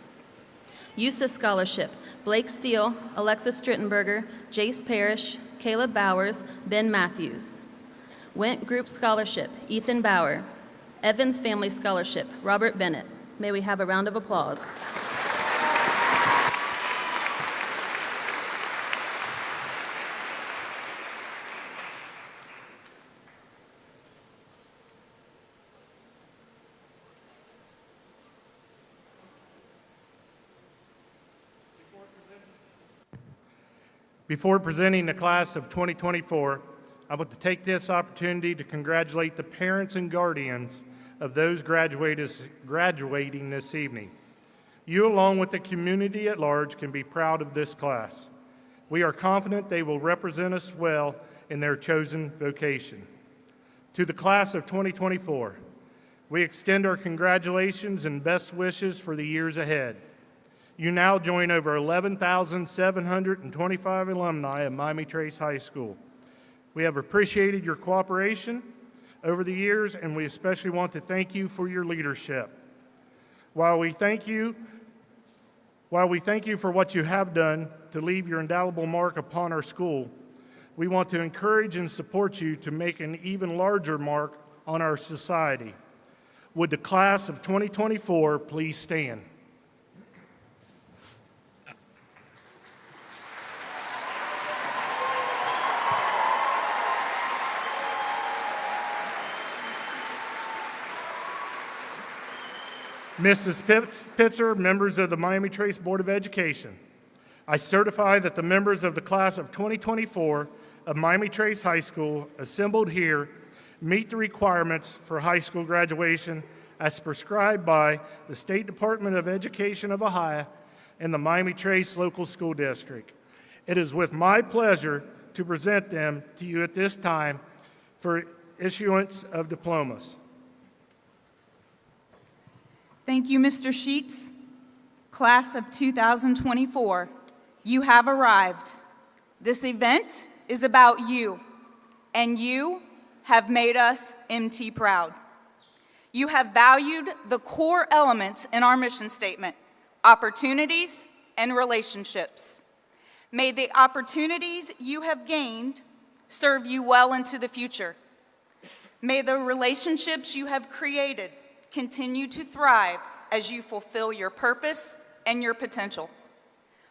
USA Scholarship, Blake Steele, Alexis Strittenberger, Jace Parrish, Caleb Bowers, Ben Matthews. Went Group Scholarship, Ethan Bauer. Evans Family Scholarship, Robert Bennett. May we have a round of applause. Before presenting the class of 2024, I want to take this opportunity to congratulate the parents and guardians of those graduating this evening. You, along with the community at large, can be proud of this class. We are confident they will represent us well in their chosen vocation. To the class of 2024, we extend our congratulations and best wishes for the years ahead. You now join over 11,725 alumni of Miami-Trace High School. We have appreciated your cooperation over the years, and we especially want to thank you for your leadership. While we thank you for what you have done to leave your indelible mark upon our school, we want to encourage and support you to make an even larger mark on our society. Would the class of 2024 please stand? Mrs. Pitzer, members of the Miami-Trace Board of Education, I certify that the members of the class of 2024 of Miami-Trace High School assembled here meet the requirements for high school graduation as prescribed by the State Department of Education of Ohio and the Miami-Trace Local School District. It is with my pleasure to present them to you at this time for issuance of diplomas. Thank you, Mr. Sheets. Class of 2024, you have arrived. This event is about you, and you have made us MT proud. You have valued the core elements in our mission statement, opportunities and relationships. May the opportunities you have gained serve you well into the future. May the relationships you have created continue to thrive as you fulfill your purpose and your potential.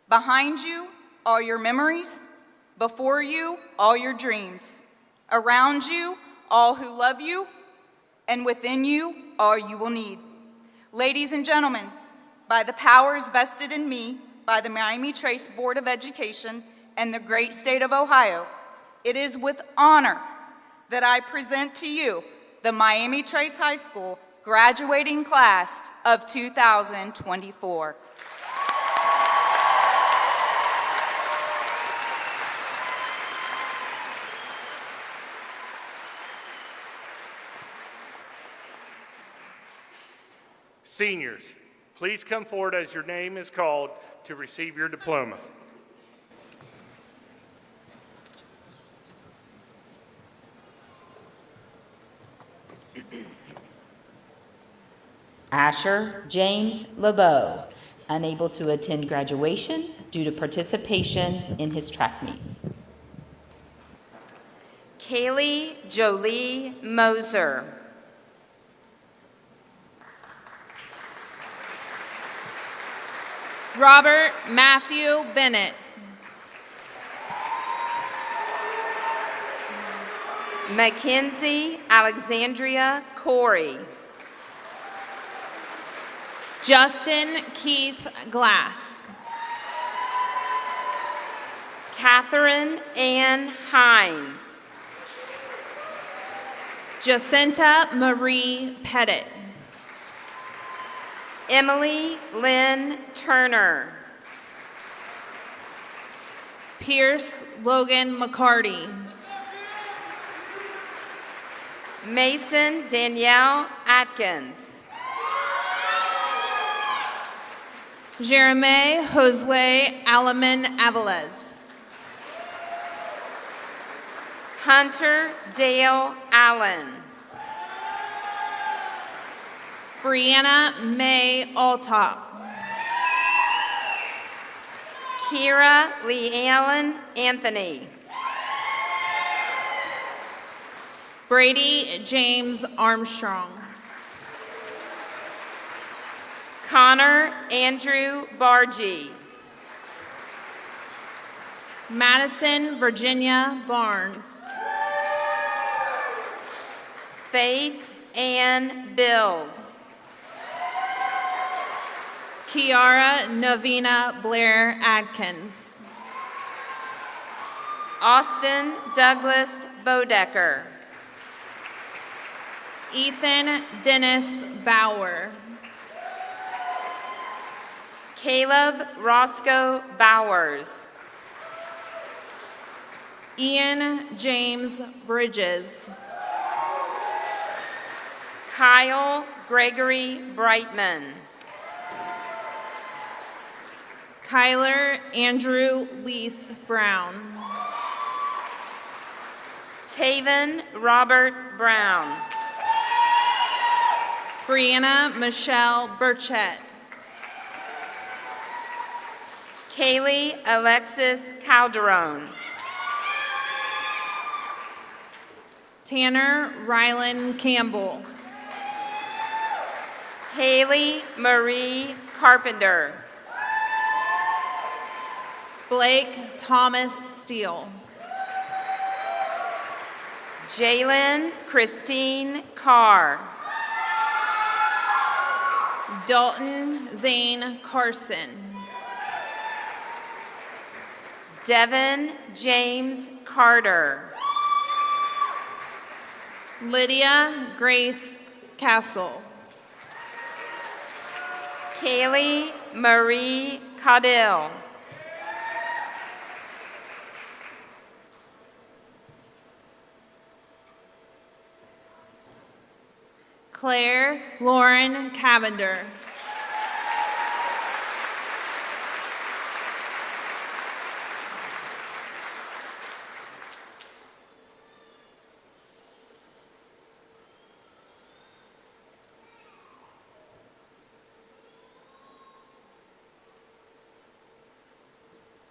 Behind you, all your memories. Before you, all your dreams. Around you, all who love you. And within you, all you will need. Ladies and gentlemen, by the powers vested in me by the Miami-Trace Board of Education and the great state of Ohio, it is with honor that I present to you the Miami-Trace High School graduating class of 2024. Seniors, please come forward as your name is called to receive your diploma. Asher James LeBeau, unable to attend graduation due to participation in his track meet. Kaylee Jolie Moser. Robert Matthew Bennett. Mackenzie Alexandria Corey. Justin Keith Glass. Catherine Ann Hines. Jacinta Marie Pettit. Emily Lynn Turner. Pierce Logan McCarty. Mason Danielle Atkins. Jeremy Josue Alaman Aviles. Hunter Dale Allen. Brianna May Altop. Kira Lee Allen Anthony. Brady James Armstrong. Connor Andrew Bargy. Madison Virginia Barnes. Faith Ann Bills. Kiara Novena Blair Adkins. Austin Douglas Bodecker. Ethan Dennis Bauer. Caleb Roscoe Bowers. Ian James Bridges. Kyle Gregory Brightman. Kyler Andrew Leith Brown. Taven Robert Brown. Brianna Michelle Burchett. Kaylee Alexis Calderon. Tanner Rylan Campbell. Haley Marie Carpenter. Blake Thomas Steele. Jalen Christine Carr. Dalton Zane Carson. Devin James Carter. Lydia Grace Castle. Kaylee Marie Caudill. Claire Lauren Cavender.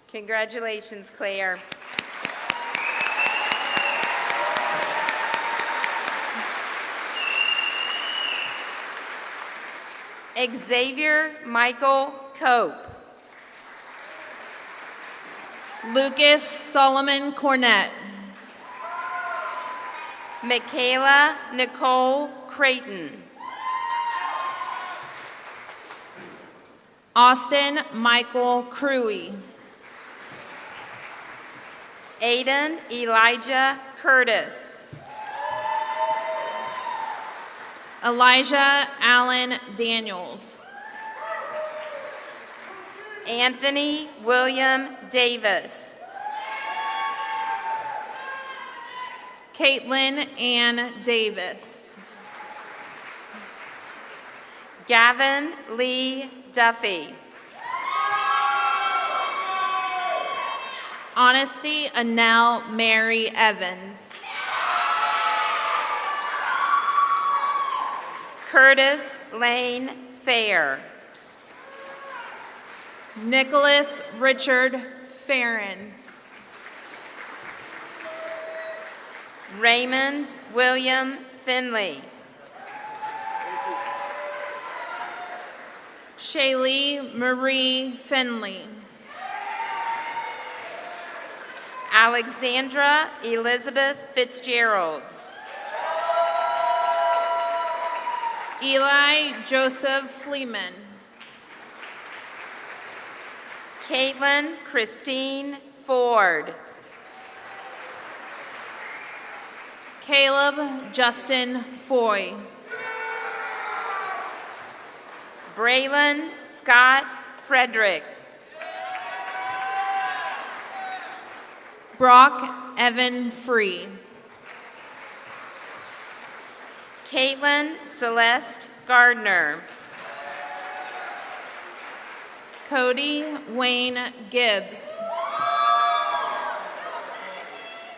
Congratulations, Claire. Xavier Michael Cope. Lucas Solomon Cornett. Michaela Nicole Creighton. Austin Michael Cruey. Aiden Elijah Curtis. Elijah Allen Daniels. Anthony William Davis. Caitlin Ann Davis. Gavin Lee Duffy. Honesty Annelle Mary Evans. Curtis Lane Fair. Nicholas Richard Ferens. Raymond William Finley. Shaylee Marie Finley. Alexandra Elizabeth Fitzgerald. Eli Joseph Fleeman. Caitlin Christine Ford. Caleb Justin Foy. Braylon Scott Frederick. Brock Evan Free. Caitlin Celeste Gardner. Cody Wayne Gibbs.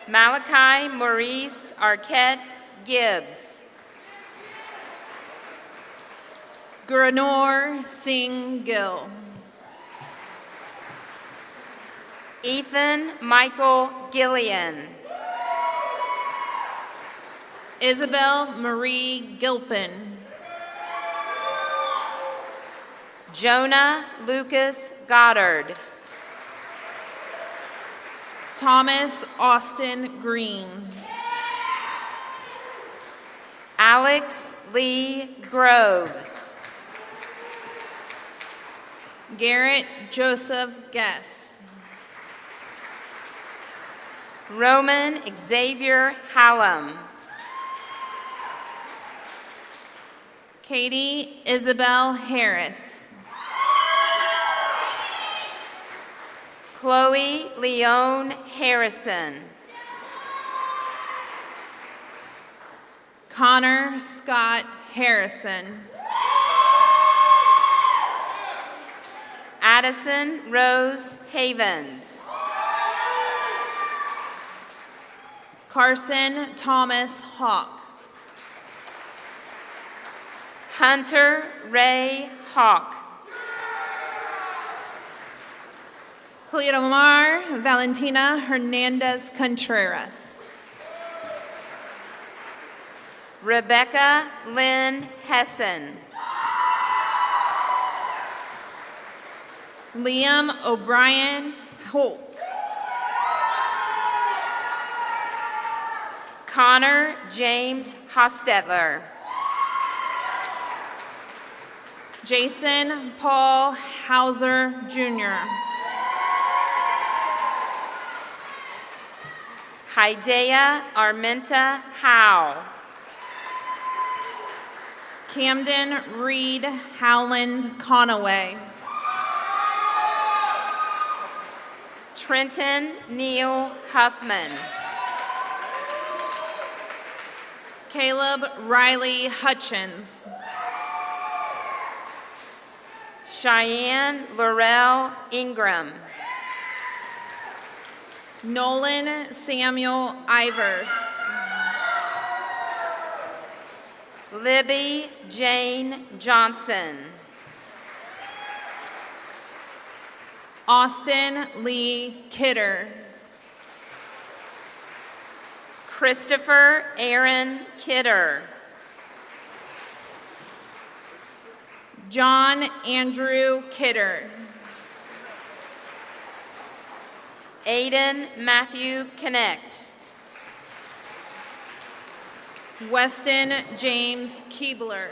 Malachi Maurice Arquette Gibbs. Granor Singh Gill. Ethan Michael Gillian. Isabel Marie Gilpin. Jonah Lucas Goddard. Thomas Austin Green. Alex Lee Groves. Garrett Joseph Guess. Roman Xavier Hallam. Katie Isabel Harris. Chloe Leone Harrison. Connor Scott Harrison. Addison Rose Havens. Carson Thomas Hawk. Hunter Ray Hawk. Cleomar Valentina Hernandez Contreras. Rebecca Lynn Hessen. Liam O'Brien Holt. Connor James Hostetler. Jason Paul Hauser Jr. Hidea Arminta Howe. Camden Reed Howland Conaway. Trenton Neal Huffman. Caleb Riley Hutchins. Cheyenne Laurel Ingram. Nolan Samuel Ivers. Libby Jane Johnson. Austin Lee Kidder. Christopher Aaron Kidder. John Andrew Kidder. Aiden Matthew Connect. Weston James Keebler.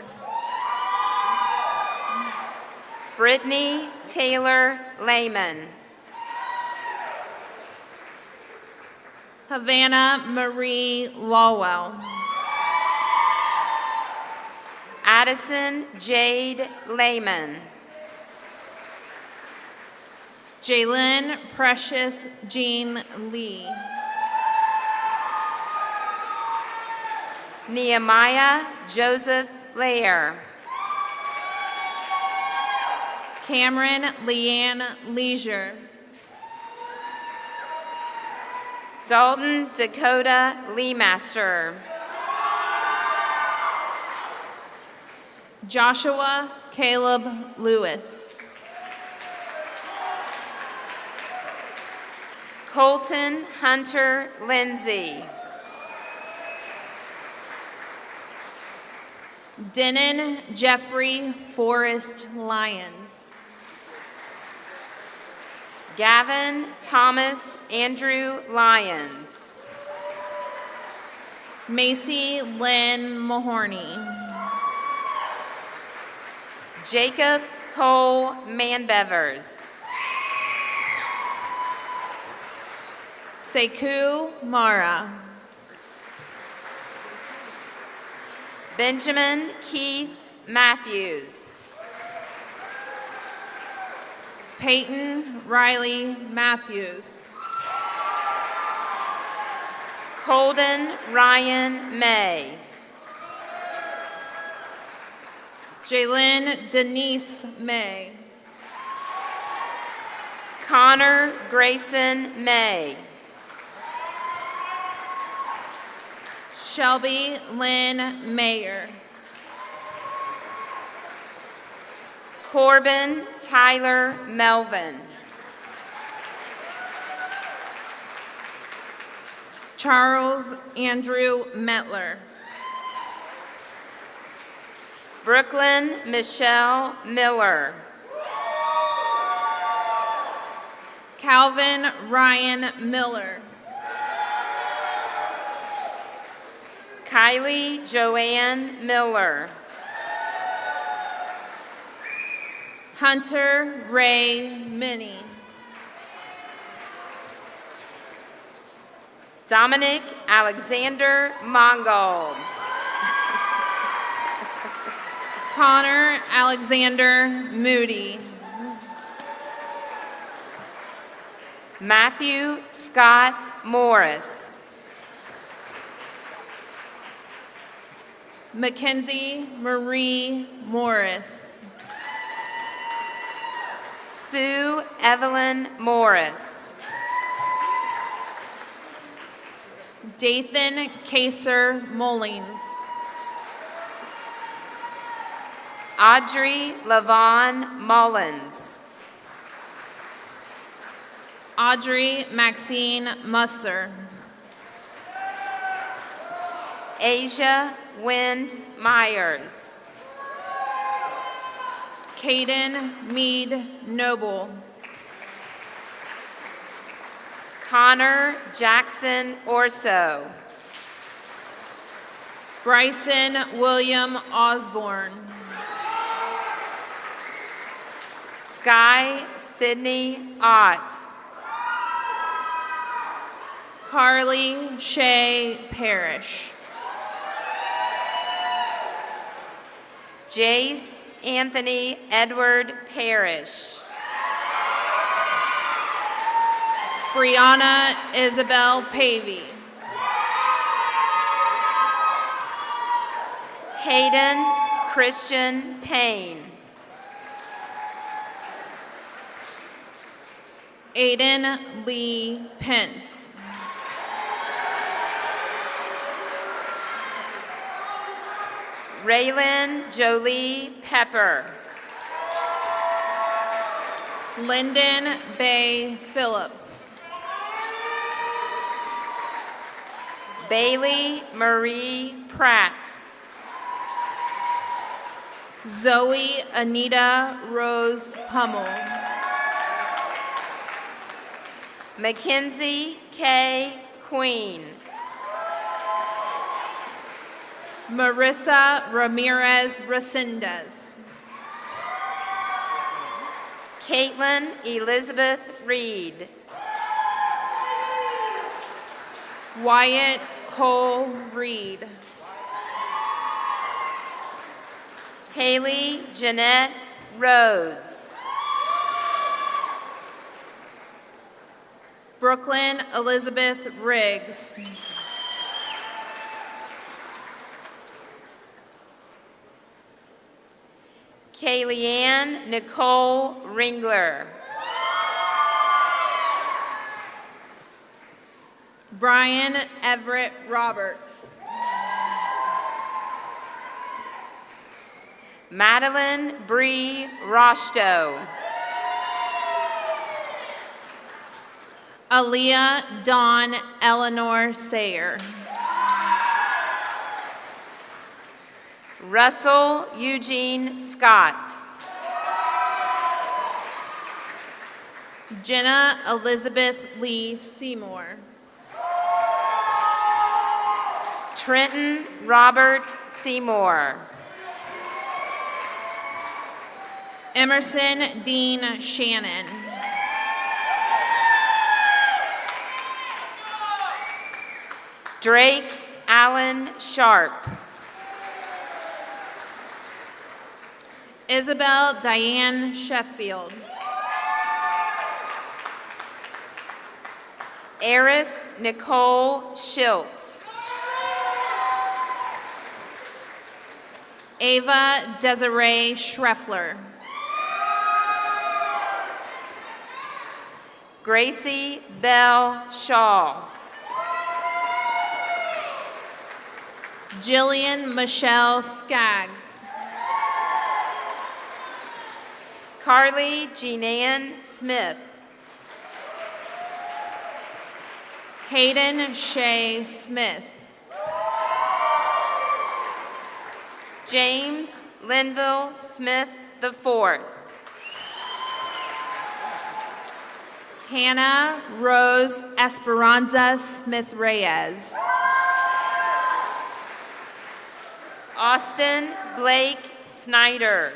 Brittany Taylor Lehman. Havana Marie Lawwell. Addison Jade Lehman. Jalen Precious Jean Lee. Nehemiah Joseph Lair. Cameron Leanne Leisure. Dalton Dakota Leemaster. Joshua Caleb Lewis. Colton Hunter Lindsay. Denon Jeffrey Forrest Lyons. Gavin Thomas Andrew Lyons. Macy Lynn Mahorny. Jacob Cole Manbevers. Sekou Mara. Benjamin Keith Matthews. Peyton Riley Matthews. Colden Ryan May. Jalen Denise May. Connor Grayson May. Shelby Lynn Mayer. Corbin Tyler Melvin. Charles Andrew Metler. Brooklyn Michelle Miller. Calvin Ryan Miller. Kylie Joanne Miller. Hunter Ray Minnie. Dominic Alexander Mongold. Connor Alexander Moody. Matthew Scott Morris. Mackenzie Marie Morris. Sue Evelyn Morris. Dathan Kaser Mullings. Audrey Lavon Mullins. Audrey Maxine Musser. Asia Wind Myers. Caden Mead Noble. Connor Jackson Orso. Bryson William Osborne. Sky Sydney Ott. Carly Shea Parrish. Jace Anthony Edward Parrish. Brianna Isabel Pavey. Hayden Christian Payne. Aiden Lee Pence. Raylan Jolie Pepper. Lyndon Bay Phillips. Bailey Marie Pratt. Zoe Anita Rose Pummel. Mackenzie K. Queen. Marissa Ramirez Resendez. Caitlin Elizabeth Reed. Wyatt Cole Reed. Haley Jeanette Rhodes. Brooklyn Elizabeth Riggs. Kayleanne Nicole Ringler. Brian Everett Roberts. Madeline Bree Rosto. Aaliyah Dawn Eleanor Sayer. Russell Eugene Scott. Jenna Elizabeth Lee Seymour. Trenton Robert Seymour. Emerson Dean Shannon. Drake Allen Sharp. Isabel Diane Sheffield. Eris Nicole Schultz. Ava Desiree Schreffler. Gracie Bell Shaw. Jillian Michelle Skaggs. Carly Jeananne Smith. Hayden Shea Smith. James Linville Smith IV. Hannah Rose Esperanza Smith Reyes. Austin Blake Snyder.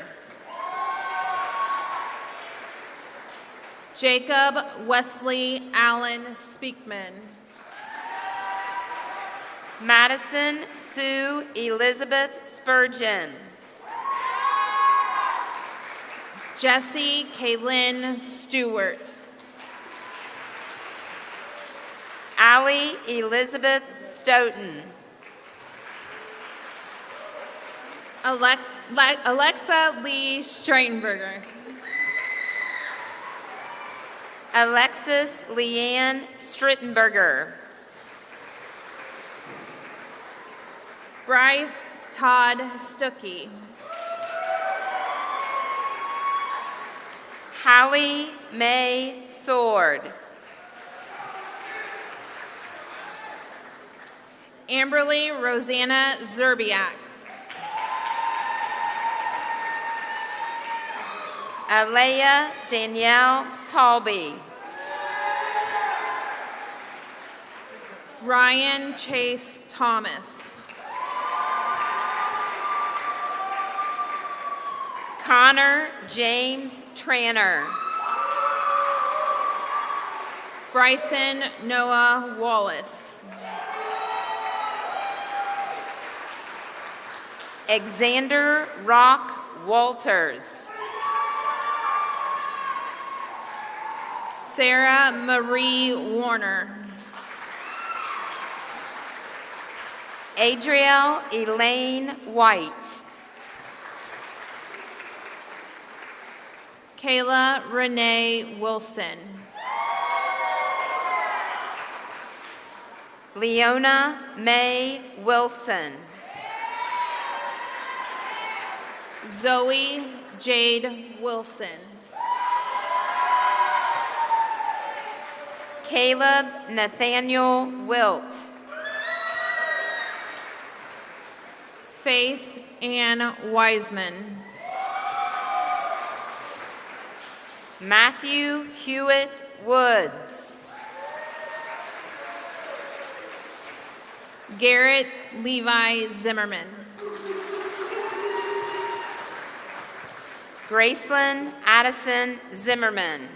Jacob Wesley Allen Speakman. Madison Sue Elizabeth Spurgeon. Jesse Kaylin Stewart. Allie Elizabeth Stoughton. Alexa Lee Streitenberger. Alexis Leanne Strittenberger. Bryce Todd Stuckey. Hallie Mae Sword. Amberly Rosanna Zerbiak. Alea Danielle Talby. Ryan Chase Thomas. Connor James Tranner. Bryson Noah Wallace. Xander Rock Walters. Sarah Marie Warner. Adrielle Elaine White. Kayla Renee Wilson. Leona Mae Wilson. Zoe Jade Wilson. Caleb Nathaniel Wilt. Faith Ann Wiseman. Matthew Hewitt Woods. Garrett Levi Zimmerman. Gracelyn Addison Zimmerman.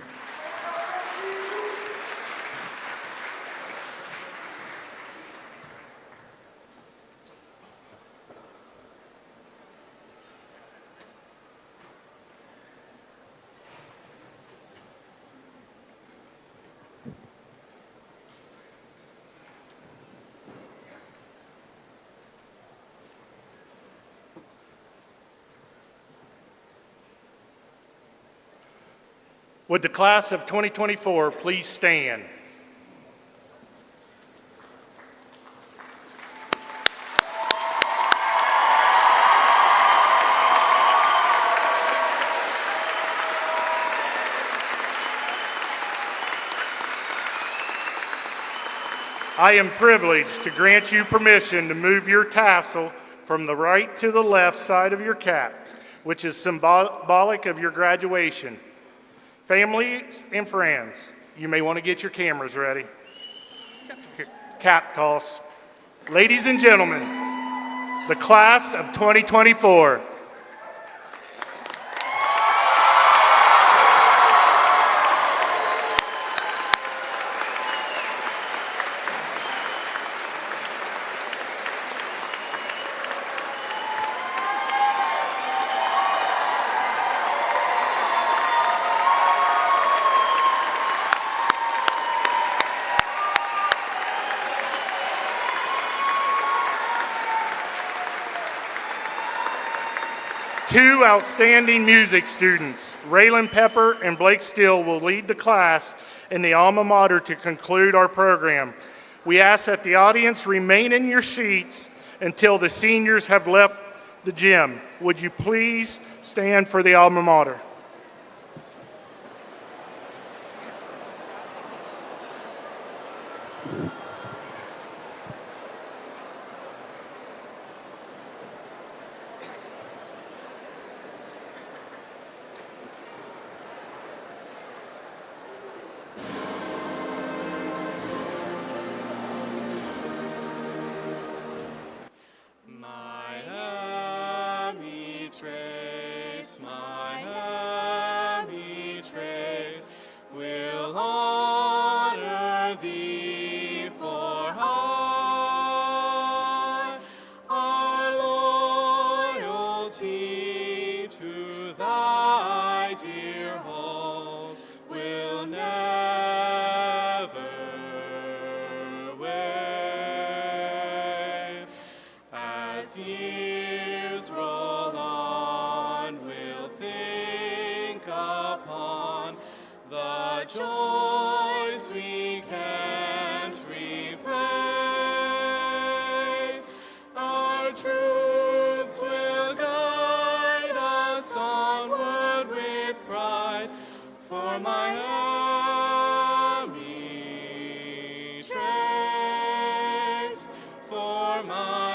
Would the class of 2024 please stand? I am privileged to grant you permission to move your tassel from the right to the left side of your cap, which is symbolic of your graduation. Families and friends, you may want to get your cameras ready. Cap toss. Ladies and gentlemen, the class of 2024. Two outstanding music students, Raylan Pepper and Blake Steele, will lead the class in the alma mater to conclude our program. We ask that the audience remain in your seats until the seniors have left the gym. Would you please stand for the alma mater? For my